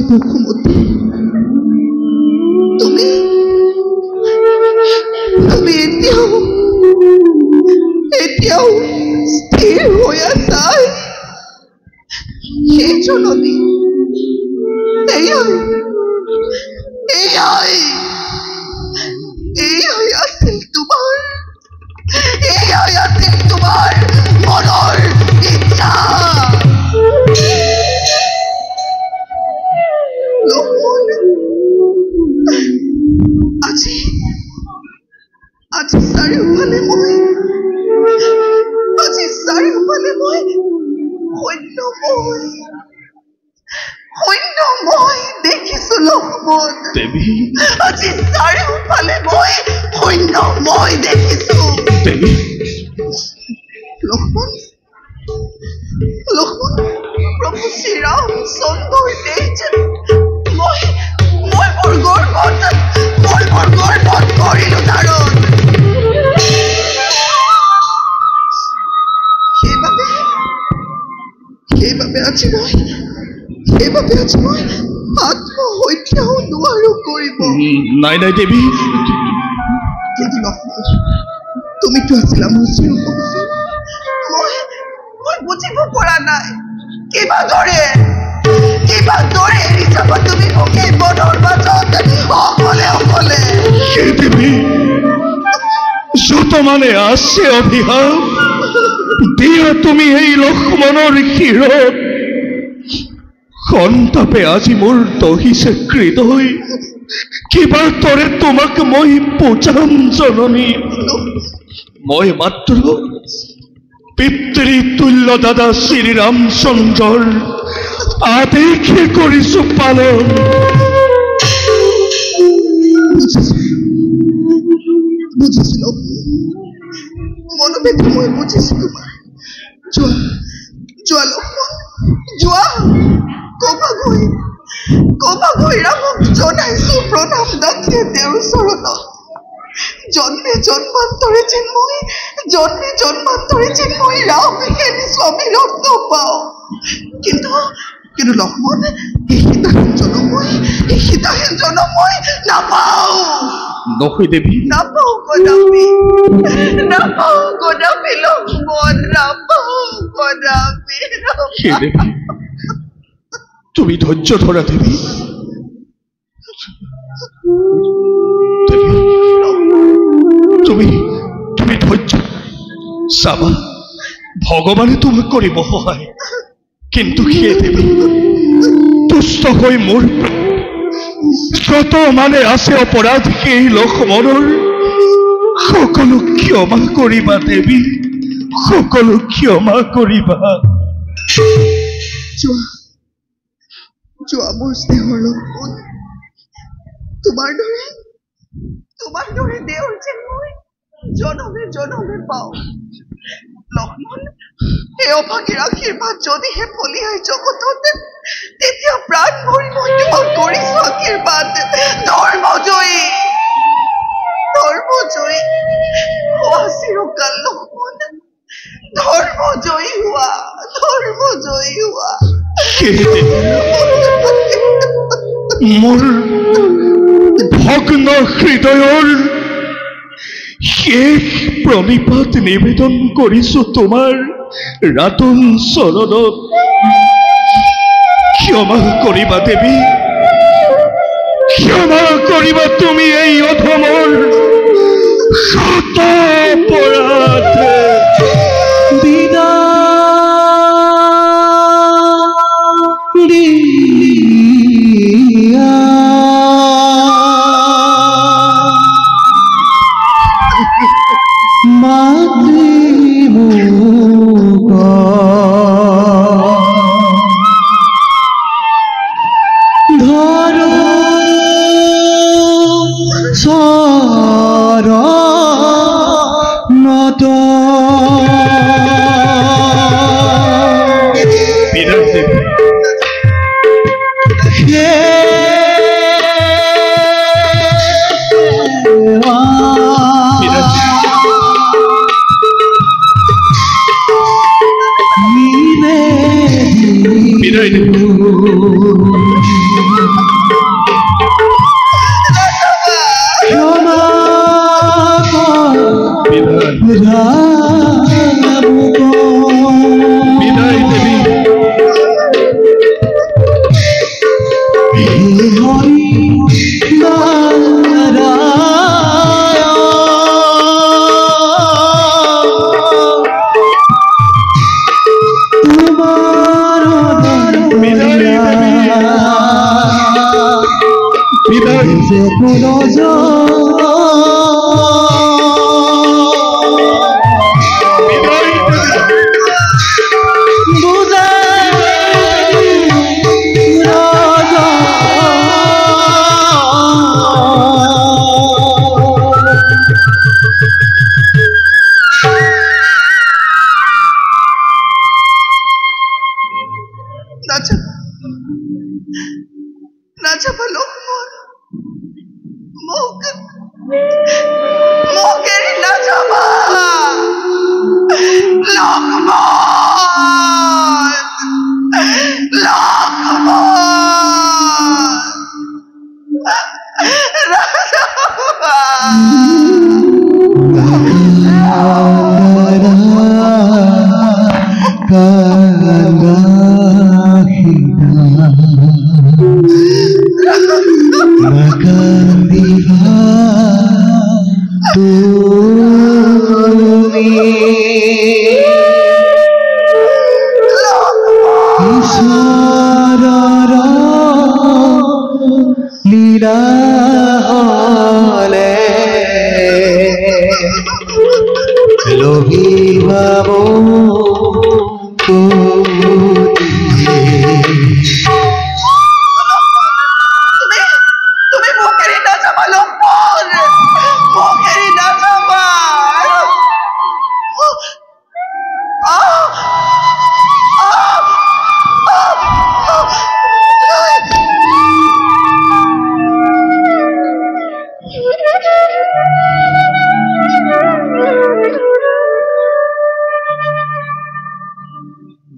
বসুমতী, তুমি এতিয়াও স্থিৰ হৈ আছা। সেই জননী এয়াই আছিল তোমাৰ মনৰ ইচ্ছা। আজি চাৰিওফালে মই সৈন্যময় দেখিছো লক্ষ্মণ। দেৱী, আজি চাৰিওফালে মই সৈন্যময় দেখিছো। দেৱী, লক্ষ্মণ, প্ৰভু শ্ৰীৰামচন্দ্ৰৰ তেজ মই মোৰ গৰ্ভত কৰিলো ধাৰণ। সেইবাবে আজি মই আত্মহত্যাও নোৱাৰো কৰিব। নাই দেৱী, কিন্তু লক্ষ্মণ, তুমিতো আছিলা মোৰ চিৰপক্ষী। মই বুজিব পৰা নাই কিবাদৰে এৰি যাব তুমি মোক এই বনৰ মাজত অকলে। সেই দেৱী যত মানে আছে অভিশাপ দিয়া তুমি এই লক্ষ্মণৰ শিৰত। সন্তাপে আজি মোৰ দহিছে হৃদয়, কিবা তৰে তোমাক মই পূজাম জননী। মই মাত্ৰ পিতৃতুল্য দাদা শ্ৰীৰামচন্দ্ৰৰ আদেশে কৰিছো পালন। বুজিছো মনোবেদনা মই বুজিছো তোমাৰ যোৱা যোৱা লক্ষ্মণ যোৱা কবা গৈ ৰামক জনাইছো প্ৰণাম দাসে তেওঁৰ ওচৰত জন্মে জন্মান্তৰে যেন মই ৰাম হেৰি স্বামী ৰত্ন পাওঁ কিন্তু লক্ষ্মণ এই সীতাহীন জনম মই নাপাওঁ নহয় দেৱী নাপাওঁ গদাপি লক্ষ্মণ নাপাওঁ গদাপি হে দেৱী তুমি ধৈৰ্য ধৰা দেৱী তুমি ধৈৰ্য চাবা ভগৱানে তোমাক কৰিব সহায় কিন্তু সেই দেৱী তুষ্ট হৈ মোৰ যত মানে আছে অপৰাধীকে এই লক্ষ্মণৰ সকলো ক্ষমা কৰিবা দেৱী সকলো ক্ষমা কৰিবা যোৱা মোৰ স্নেহৰ লক্ষ্মণ তোমাৰ দৰে দেওৰ যেন মই জনমে পাওঁ লক্ষ্মণ এই অভাগীৰ আশীৰ্বাদ যদিহে ফলিয়াই জগতত তেতিয়া প্ৰাণ ভৰি মই তোমাক কৰিছো আশীৰ্বাদ ধৰ্মজয়ী হোৱা চিৰকাল লক্ষ্মণ ধৰ্মজয়ী হোৱা মোৰ ভগ্ন হৃদয়ৰ শেষ প্ৰণিপাত নিবেদন কৰিছো তোমাৰ ৰাতুল চৰণত ক্ষমা কৰিবা দেৱী ক্ষমা কৰিবা তুমি এই অধমৰ শত অপৰাধ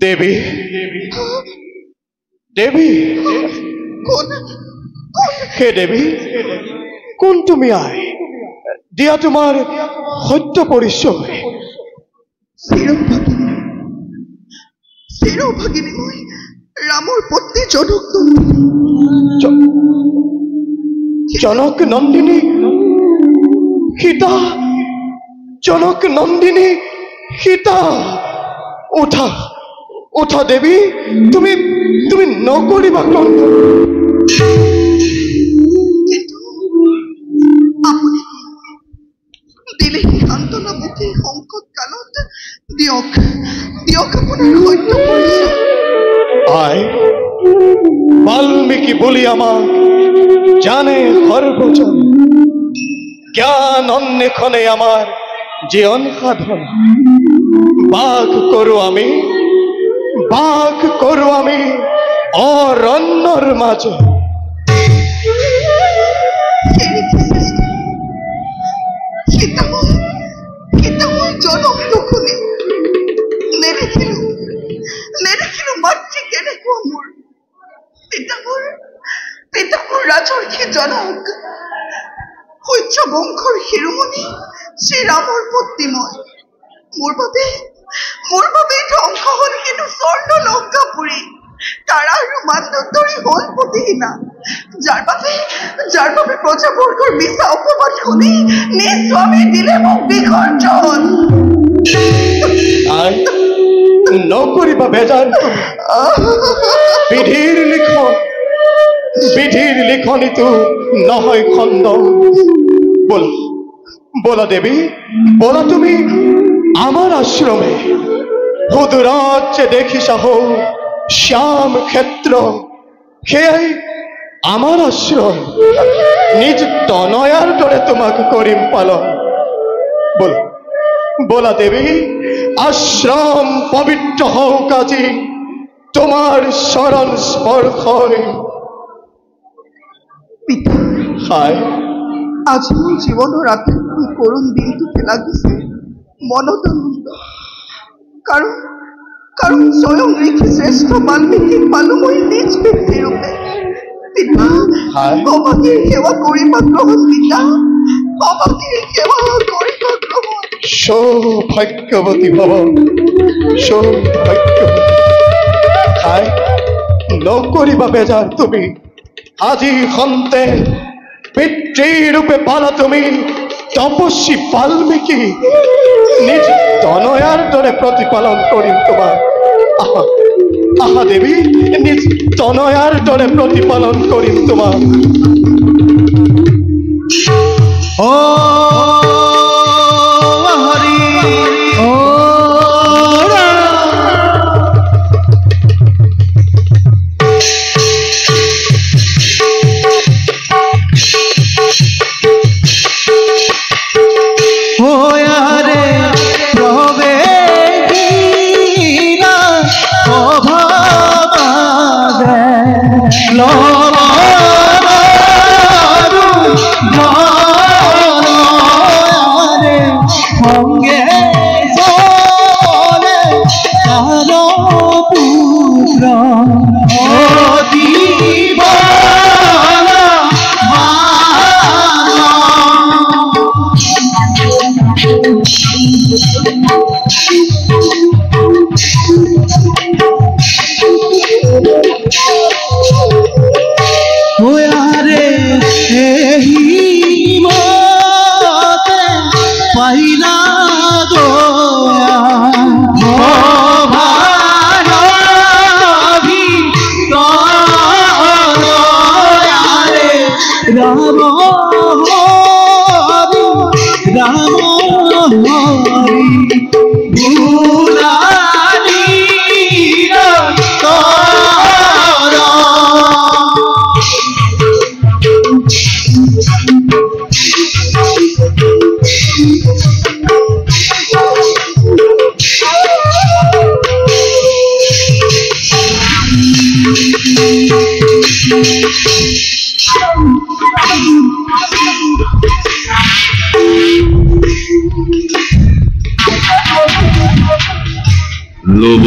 দেবী দেবী কোন হে দেবী, কোন তুমি আই দিয়া তোমাৰ সত্য পৰিচয়? চিৰভাগিনী মই ৰামৰ পত্নী জনক জনক নন্দিনী সীতা। জনক নন্দিনী সীতা। উঠা উঠা দেৱী, তুমি তুমি নকৰিবা ক্ৰন্দন। আপুনি দিলে সান্তনা মুখে সংকট কালত দিয়ক দিয়ক আপোনাৰ সত্য পৰিচয়। আই বাল্মীকি বুলি আমাক জানে সৰ্বজন, জ্ঞান অন্বেষণে আমাৰ জীৱন সাধন। বাস কৰো আমি অৰণ্যৰ মাজত। সীতাময় জনক নুশুনি নেদেখিলো মাতৃ কেনেকুৱা মোৰ। পিতামৰ ৰাজৰ্ষি জনক, সূৰ্য বংশৰ শিৰোমণি শ্ৰীৰামৰ পত্নী মই। মোৰ বাবে ধ্বংস হল কিন্তু স্বৰ্ণ লংকাপুৰী। তাৰা আৰু মানদণ্ডৰী হল প্ৰতিহীনা, যাৰ বাবে প্ৰজাবৰ্গৰ মিছা অপবাদ শুনি নিজ স্বামী দিলে মোক বিসৰ্জন। নকৰিবা বেজাৰ, বিধিৰ লিখনিটো নহয় খণ্ড। বলা দেৱী, বলা তুমি আমাৰ আশ্ৰমে। সুদূৰত যে দেখিছা হৌ শ্যাম ক্ষেত্ৰ, সেয়াই আমাৰ আশ্ৰম। নিজ তনয়াৰ দৰে তোমাক কৰিম পালন। বলা দেৱী, আশ্ৰম পবিত্ৰ হওক আজি তোমাৰ চৰণ স্পৰ্শই। পিতা, আজি মোৰ জীৱনৰ আটাইতকৈ কৰুণ দিনটোতে লাগিছে মনত আনন্দ। কাৰণ স্বয়ং ঋষি শ্ৰেষ্ঠ বাল্মীকিক পালো মই নিজ ব্যক্তিৰূপে। পিতা, অবাকীৰ সেৱা কৰিবা গ্ৰহণ। পিতা, অবাকীৰ সেৱা কৰিবা গ্ৰহণ। সৌভাগ্যৱতী ভৱ, সৌভাগ্যৱতী। নকৰিবা বেজাৰ তুমি, আজি সন্তে পিতৃৰূপে পালা তুমি তপস্বী বাল্মীকি। নিজ তনয়াৰ দৰে প্ৰতিপালন কৰিম তোমাক। আহা দেৱী, নিজ তনয়াৰ দৰে প্ৰতিপালন কৰিম তোমাক। Ram Hari Bula লোভ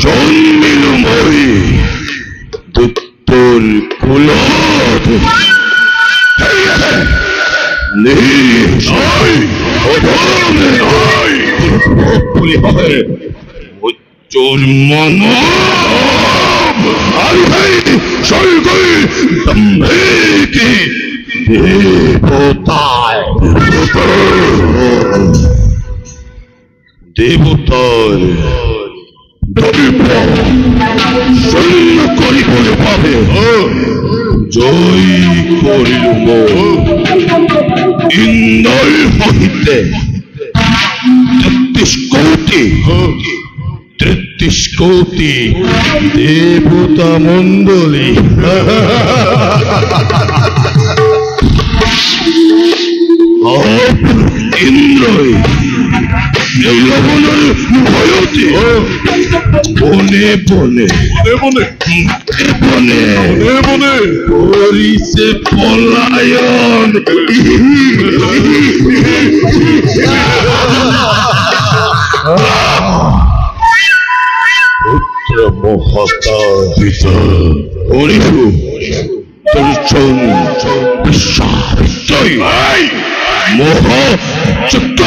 জন্মিলময়ী দুত্তর কুলদ চোর মন দেবতার সৈন্য করিবলে পাবে জয় করিল ইন্দর হইতে 33 কোটি দেবতা মণ্ডলী ইন্দ্রই এই লবণের ভয়তে বনে বনে বনে বনে করিছে পলায়ন পুত্র মহাতার পিতা হরিহু দর্শন বিশ্বাসই মহাযজ্ঞ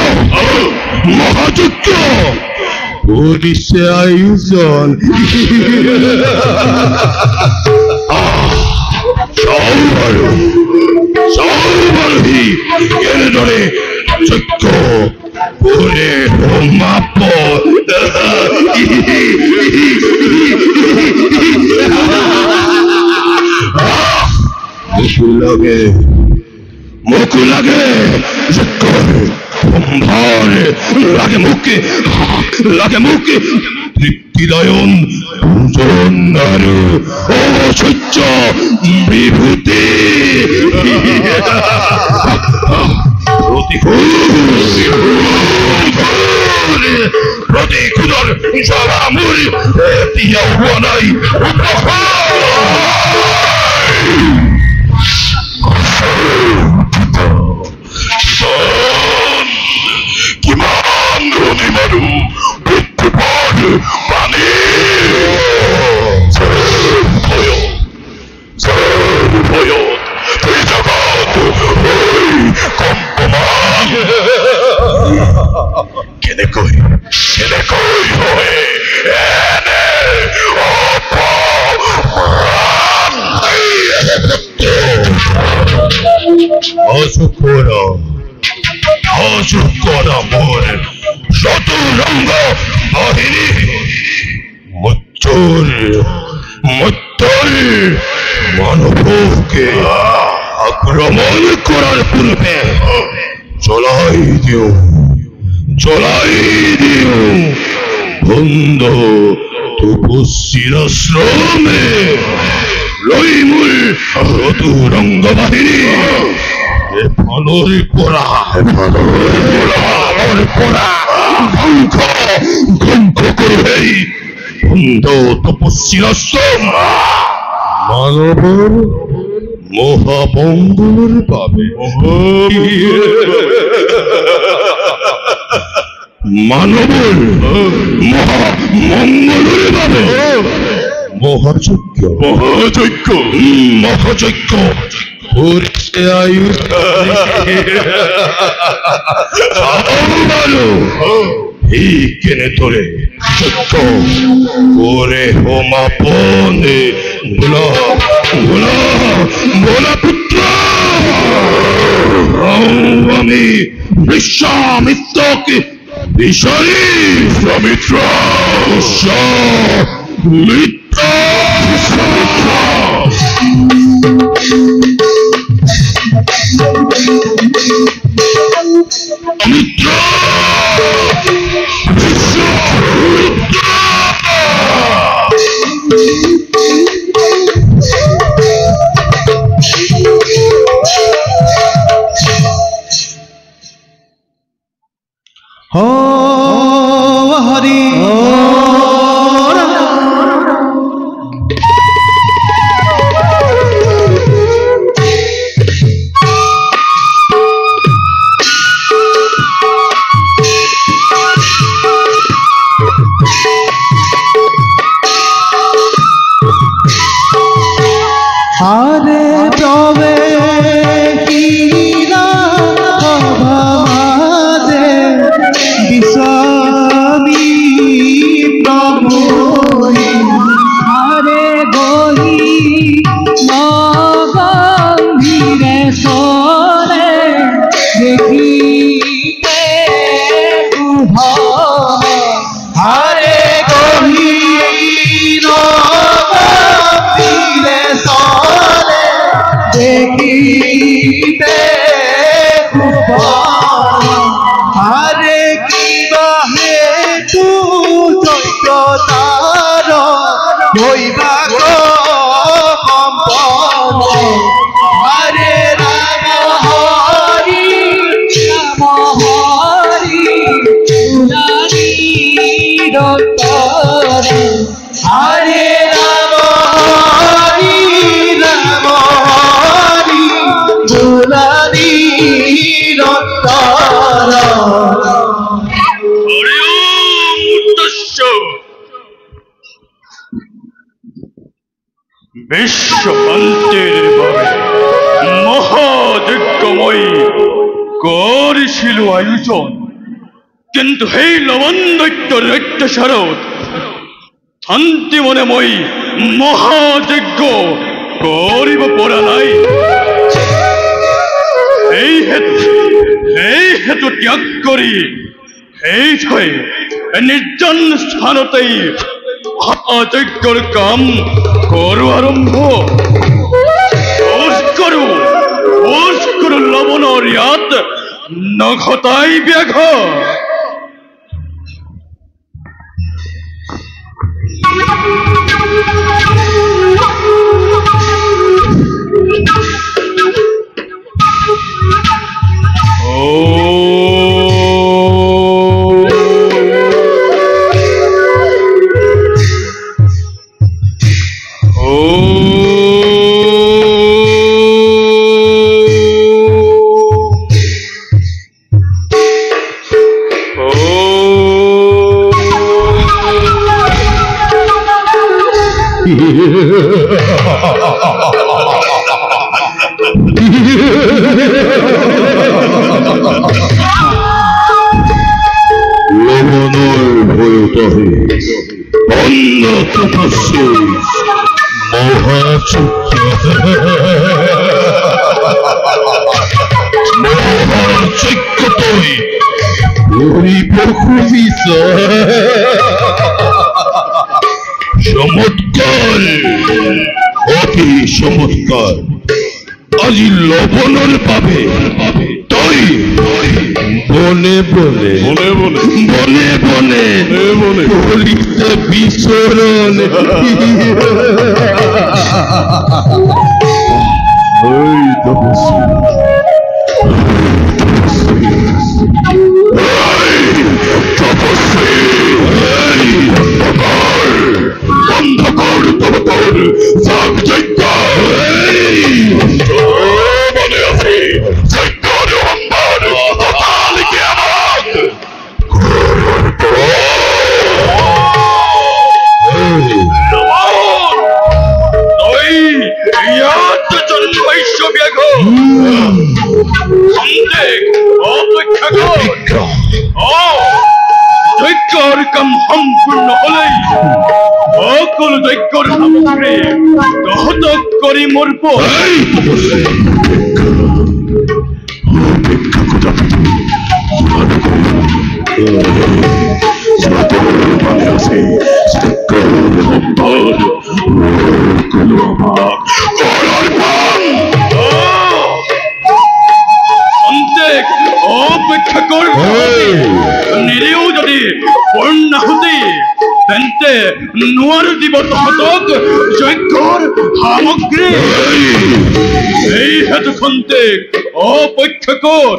মহাযজ্ঞ করিছে আয়োজন সৌবরী কেনে ধরে যজ্ঞ করে হোমাপ মুখ লাগে লাগে মুখে তৃপ্তিদায়ন অসহ্য বিভূতি প্রতিকূলর জলামুল নাই কিমান রবি মারু বৃত্তিপদ পানি ভয় তুই জগৎ কম্পমান কেনেকৈ হয়ে এনে অশুকর মোর চতুরঙ্গ বাহিনী মৃত্যুর মানবকে আক্রমণ করার পূর্বে চলাই দিও বন্ধ তপস্বীর আশ্রমে লইমুল চতুরঙ্গ বাহিনী ফলর পোড়া ধ্বংস করবে বন্ধ তপস্বীর আশ্রম মানবর মহামঙ্গলের পাবে মানবর মহামঙ্গলের পাবে মহাযজ্ঞ কেনে তোরে করে হোমাপনে ভোলা পুত্র আমি বিশ্বামিত্রকে বিশ্বামিত্র মিত্র মিত্র আরে তবে কিনা মাঝে বিস্বামী প্রভু আরে গহি মগম্ভীরে সরে দেখিতে উভয়ে আরে গহি মগম্ভীরে সরে দেখিতে উভয়ে আরে কিবা হেতু চৈত্রতার বৈবাগ সম্পন্ন হরে রাম হরি রতরে হরে রাম হরি দুলারি রতর বিশ্বকান্তের ভাবে মহাযজ্ঞময়ী করেছিল আয়োজন, কিন্তু সেই লবণ দৈত্য দৈত্য শারদ শান্তি মনে মই মহাযজ্ঞ কৰিব পৰা নাই। এই হেতু ত্যাগ কৰি সেই থৈ নিৰ্জন স্থানতেই মহাযজ্ঞৰ কাম কৰো আৰম্ভ। খোজ কৰো লবণৰ ইয়াত নঘটাই ব্যাঘাত। লবণৰ ভয়তহে অন্ন তপস্যা মহাযজ্ঞতই চমৎকাৰ, অতি চমৎকাৰ। আজি লবণৰ বাবে তই বনে বনে কলিতে বিচরণ ওই তপস্বী অন্ধকার তবকর যজ্ঞ মনে আছে যজ্ঞর অম্বর লিখে আমার যজ্ঞর কাম সম্পূর্ণ হলেই সকল যজ্ঞর সামগ্রী দহতক করি মরব। অপেক্ষা কর, নিরেও যদি পূর্ণাহুতি তেন্তে নোয়ার দিব তহতক যজ্ঞর সামগ্রী। এই হেতু খন্তেক অপেক্ষা কর।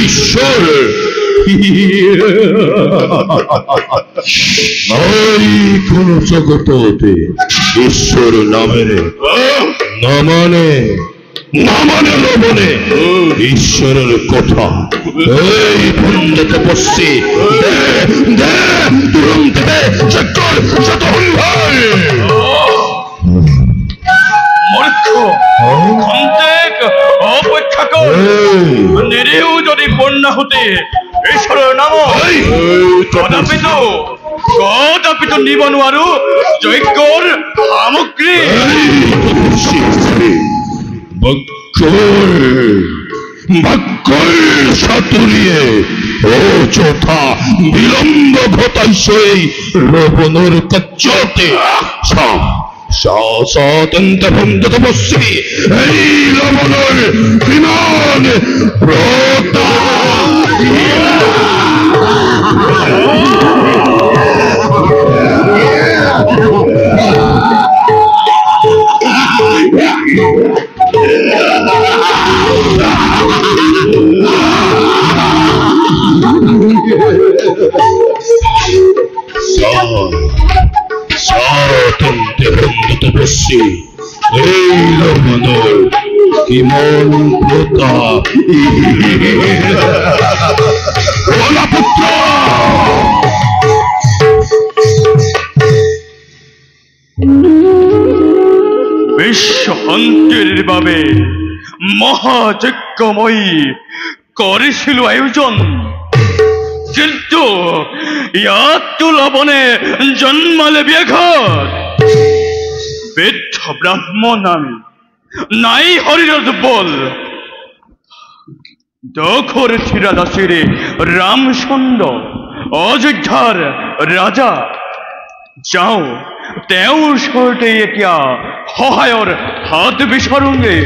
ঈশ্বর কোন জগতে ঈশ্বর নামের নামানে লবণে ঈশ্বরের কথা। এই ভণ্ড তপস্বী তুরন্ত যজ্ঞর যত ঈশ্বৰৰ নামত কদাপিতো নিব নোৱাৰো যজ্ঞৰ সামগ্ৰী। সাতুরিয়ে অযথা বিলম্ব ঘটাইছে লবণের কার্যতে। অত্যন্ত বন্ধ তপস্বী এই লবণের বিমান তপস্বী এই লবণের কিমন প্রতাপ। পুত্র বিশ্বশান্তিৰ বাবে মহাযজ্ঞময়ী কৰিছিলো আয়োজন, কিন্তু ইয়াতো লবণে জন্মালে ব্যাঘাত। বৃদ্ধ ব্ৰাহ্মণ আমি, নাই শৰীৰত বল। দখৰ থিৰাদাসীৰে ৰামচন্দ্ৰ অযোধ্যাৰ ৰাজা। যাওঁ তেওঁৰ ওচৰতে এতিয়া সহায়ৰ হাত বিচাৰোঁগে।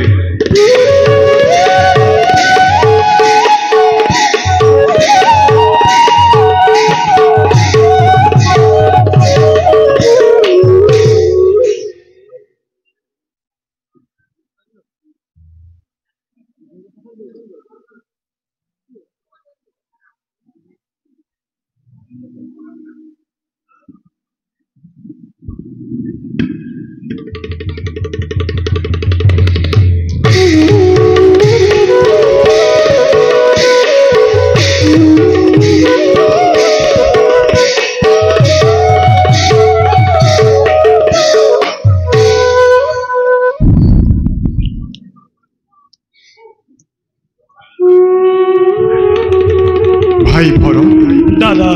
দাদা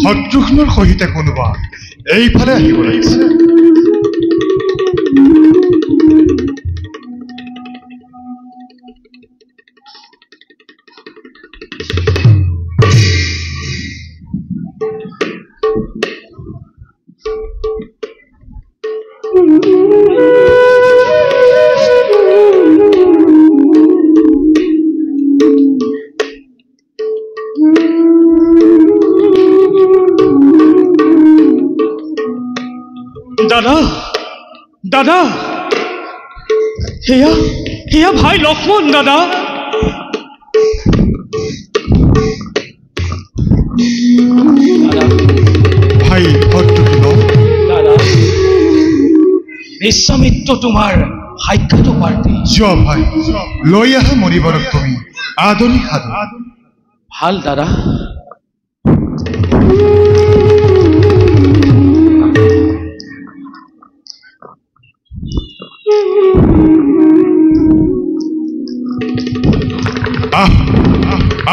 শত্ৰুঘ্নৰ সহিতে কোনোবা এইফালে আহিব লাগিছে। দাদা দাদা, হেয়া ভাই লক্ষ্মণ দাদা। ভাই শত্ৰুঘ্ন দাদা, বিশ্বামিত্ৰ তোমাৰ সাক্ষাৎ প্ৰাৰ্থী। যোৱা ভাই, লৈ আহা মৰিবৰক তুমি আদৰি সাধু। ভাল দাদা।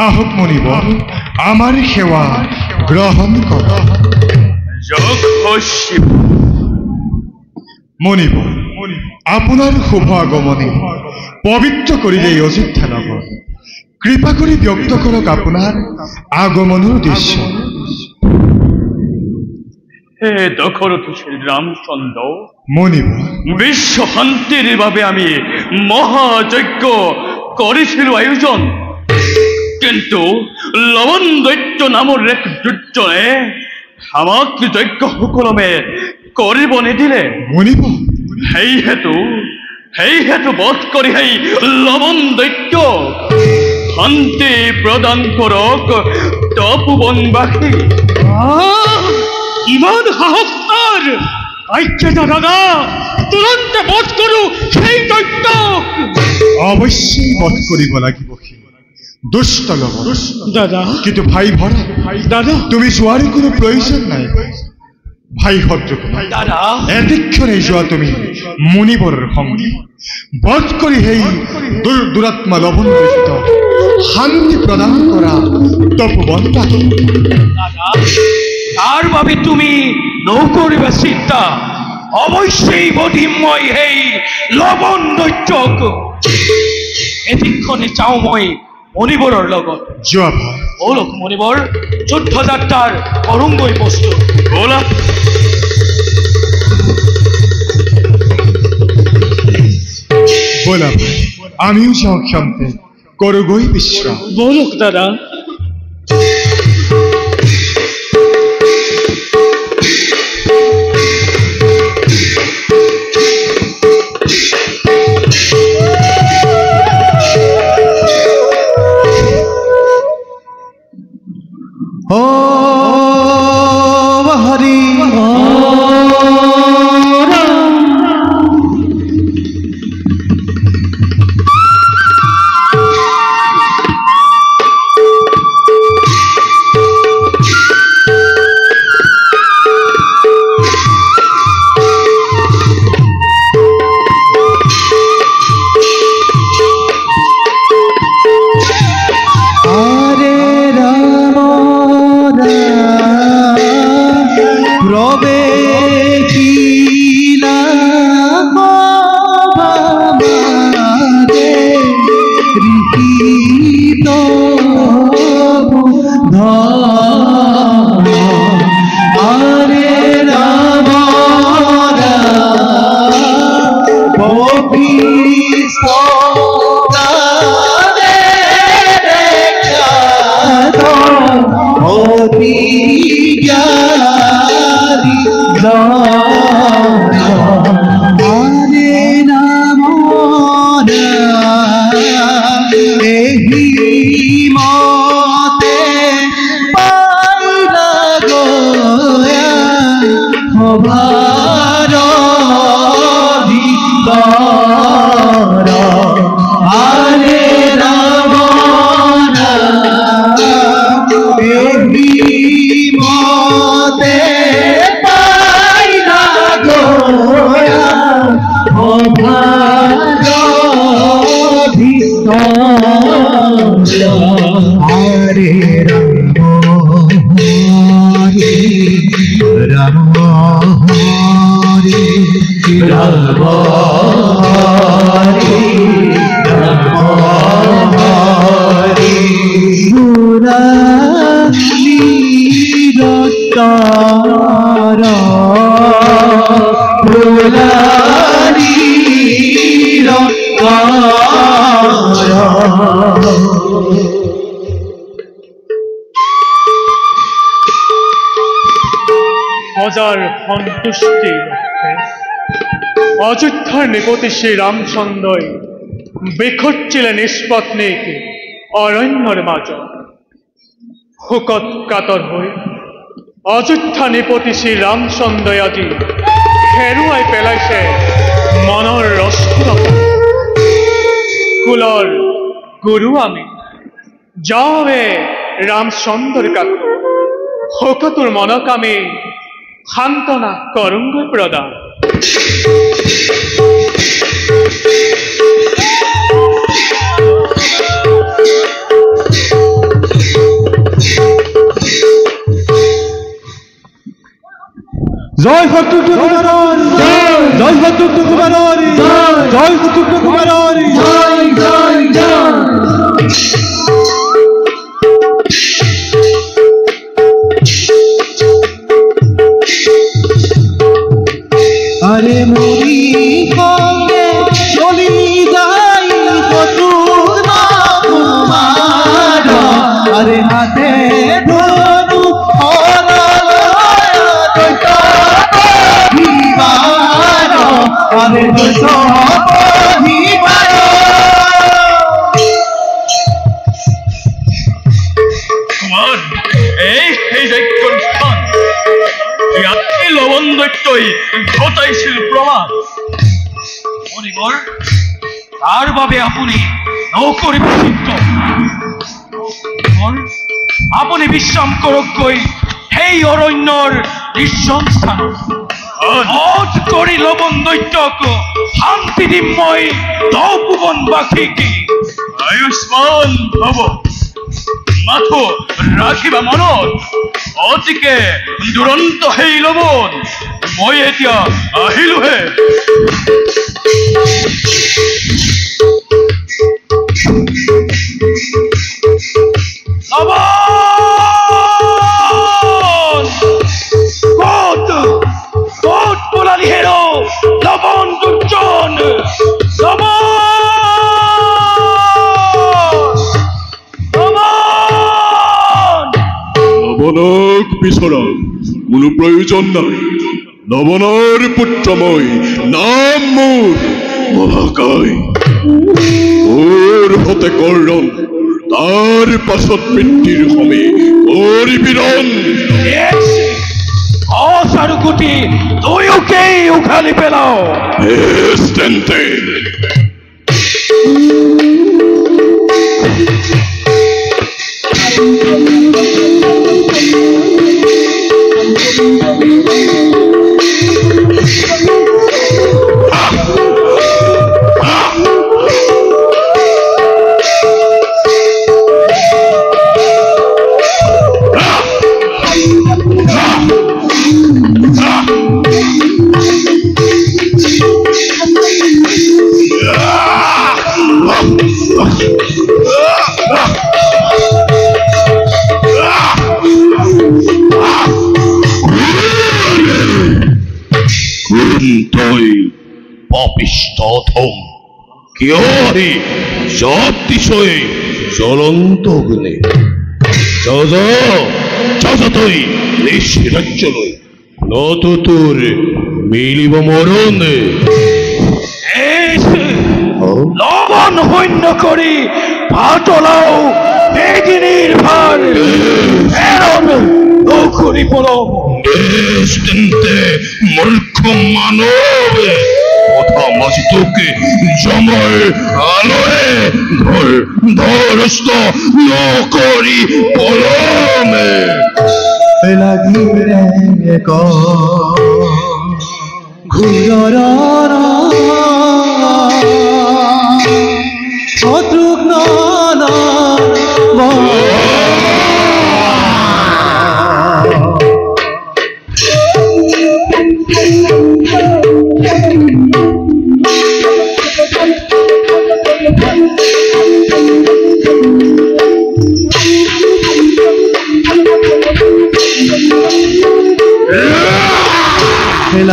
আহক মনিবৰ, আমাৰ সেৱা গ্ৰহণ কৰ। মনিবৰ, আপোনাৰ শুভ আগমনে পবিত্ৰ কৰিলে এই অযোধ্যা নগৰ। কৃপা কৰি ব্যক্ত কৰক আপোনাৰ আগমনৰ দৃশ্য। হে দশৰথ শ্ৰীৰামচন্দ্ৰ, মনিবৰ বিশ্ব শান্তিৰ বাবে আমি মহাযজ্ঞ কৰিছিলো আয়োজন, কিন্তু লৱণ দৈত্য নামৰ এক দুৰ্জনে আমাক যজ্ঞ সুকলমে কৰিব নিদিলে। মনিবৰ সেইহেতু বধ কৰি সেই লৱণ দৈত্য শান্তি প্ৰদান কৰক তপোবনবাসী। ইমান সাহস তাৰ! আজ্ঞা দাদা, তুৰন্তে বধ কৰো সেই দৈত্যক। অৱশ্যেই বধ কৰিব লাগিব দুষ্ট লৱণ। দাদা, কিন্তু ভাই ভৰা দাদা, তুমি যোৱাৰ কোনো প্ৰয়োজন নাই। ভাই শত্ৰুঘ্ন, দাদা এদিক্ষণে যোৱা তুমি মুনিবৰৰ সংগী বধ কৰি সেই দুৰাত্মা লৱণ দৈত্য শান্তি প্ৰদান কৰা তপোবন তাকে। দাদা তাৰ বাবে তুমি নকৰিবা চিন্তা, অৱশ্যেই বধিম মই সেই লৱণ দৈত্যক। এদিক্ষণে যাওঁ মই মণিবৰৰ লগত। যোৱা ভাই। বলক মণিবৰ, যুদ্ধযাত্ৰাৰ কৰোঁগৈ প্ৰস্তুত। বলা। বলা ভাই, আমিও যাওঁ ক্ষন্তে, কৰোগৈ বিশ্ৰাম। বলক দাদা। ও হরি প্রজার সন্তুষ্টি লক্ষ্যে অযোধ্যার নিপতি শ্রী রামচন্দ্রই বিখচ্ছিলেন নিষ্পত্নীক অরণ্যর মাঝ। শোকত কাতর হয়ে অযোধ্যা নিপতি শ্রী রামচন্দ্রই আজি হেৰুৱাই পেলাইছে মনৰ ৰসপুৰতা। কুলৰ গুৰু আমি যাওঁৱে ৰামচন্দ্ৰৰ কাষ, শোকটোৰ মনক আমি সান্তনা কৰোঁগৈ প্ৰদান। জয় শত্ৰুঘ্ন কুমাৰৰ জয় শত্ৰুঘ্ন কুমাৰৰ জয় শত্ৰুঘ্ন কুমাৰৰ জয় জয় জয়। আৰে মৰি সঙ্গে চলি যাই শত্ৰুঘ্ন কুমাৰ, আৰে হাতে ধনু কুমাৰ, এই যজ্ঞৰ স্থান, ইয়াতে লৱণ দৈত্যই ঘটাইছিল প্ৰমাণ। মণিবৰ, তাৰ বাবে আপুনি নকৰিব চিন্তা। আপুনি বিশ্ৰাম কৰকগৈ সেই অৰণ্যৰ নিঃসং স্থান অজ কৰি লবণ দৈত্যক শান্তি দিম মই দপুবন বাসীকে আয়ুষ্মান হব মাথো ৰাখিবা মনত অতিকে দুৰন্ত সেই লবণ মই এতিয়া আহিলোহে কোট পোলালি হেৰো লবণ দুৰ্জন লবণক বিচৰা কোনো প্ৰয়োজন নাই লবণৰ পুত্ৰ মই নাম মোৰ মহাকায় মোৰ হতে কৰ্ণ তাৰ পাছত মৃত্যুৰ সমে কৰিবিৰণ অসারু গুটি দুয়োকেই উঘালি পেলাও তেন্তে তই পাপিষ্ঠ অধম কিয় আহি জপ দিছই জ্বলন্ত অগ্নি যা তই নিজ ৰাজ্যলৈ নতো তোৰ মিলিব মৰণ লবণ শূন্য কৰি পাতলাও বেগিনীৰ ভাৰ এৰণ নকৰি পলম তেন্তে মূৰ্খ মানৱ কথা মাঝি তোকে জময় আলোয় ধৰস্থ নকৰি পলমে লাগিলে ঘূৰৰ শত্ৰুঘ্ন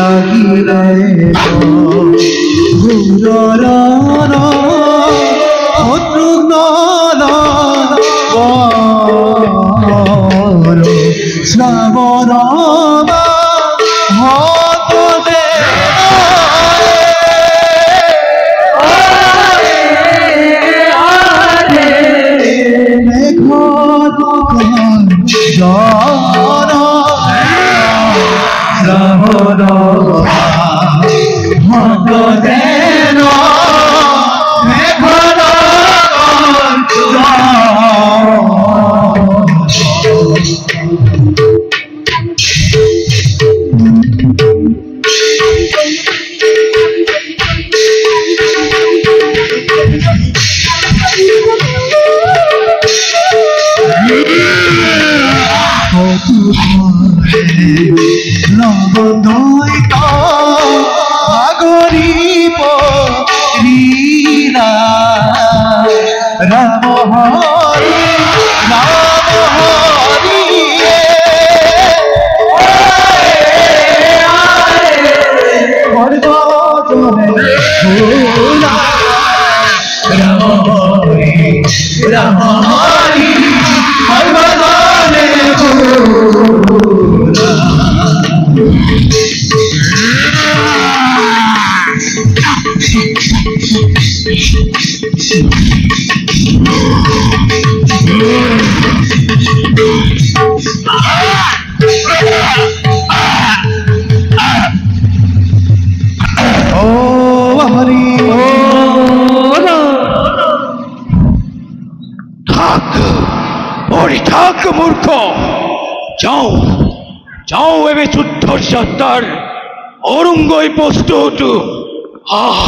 লাগিলে ঘূৰৰ শত্ৰুঘ্ন শ্ৰাৱণ মূৰ্খ যাও যাও এবে যুদ্ধৰ সত্তাৰ অৰঙ্গই প্ৰস্তুত। আহ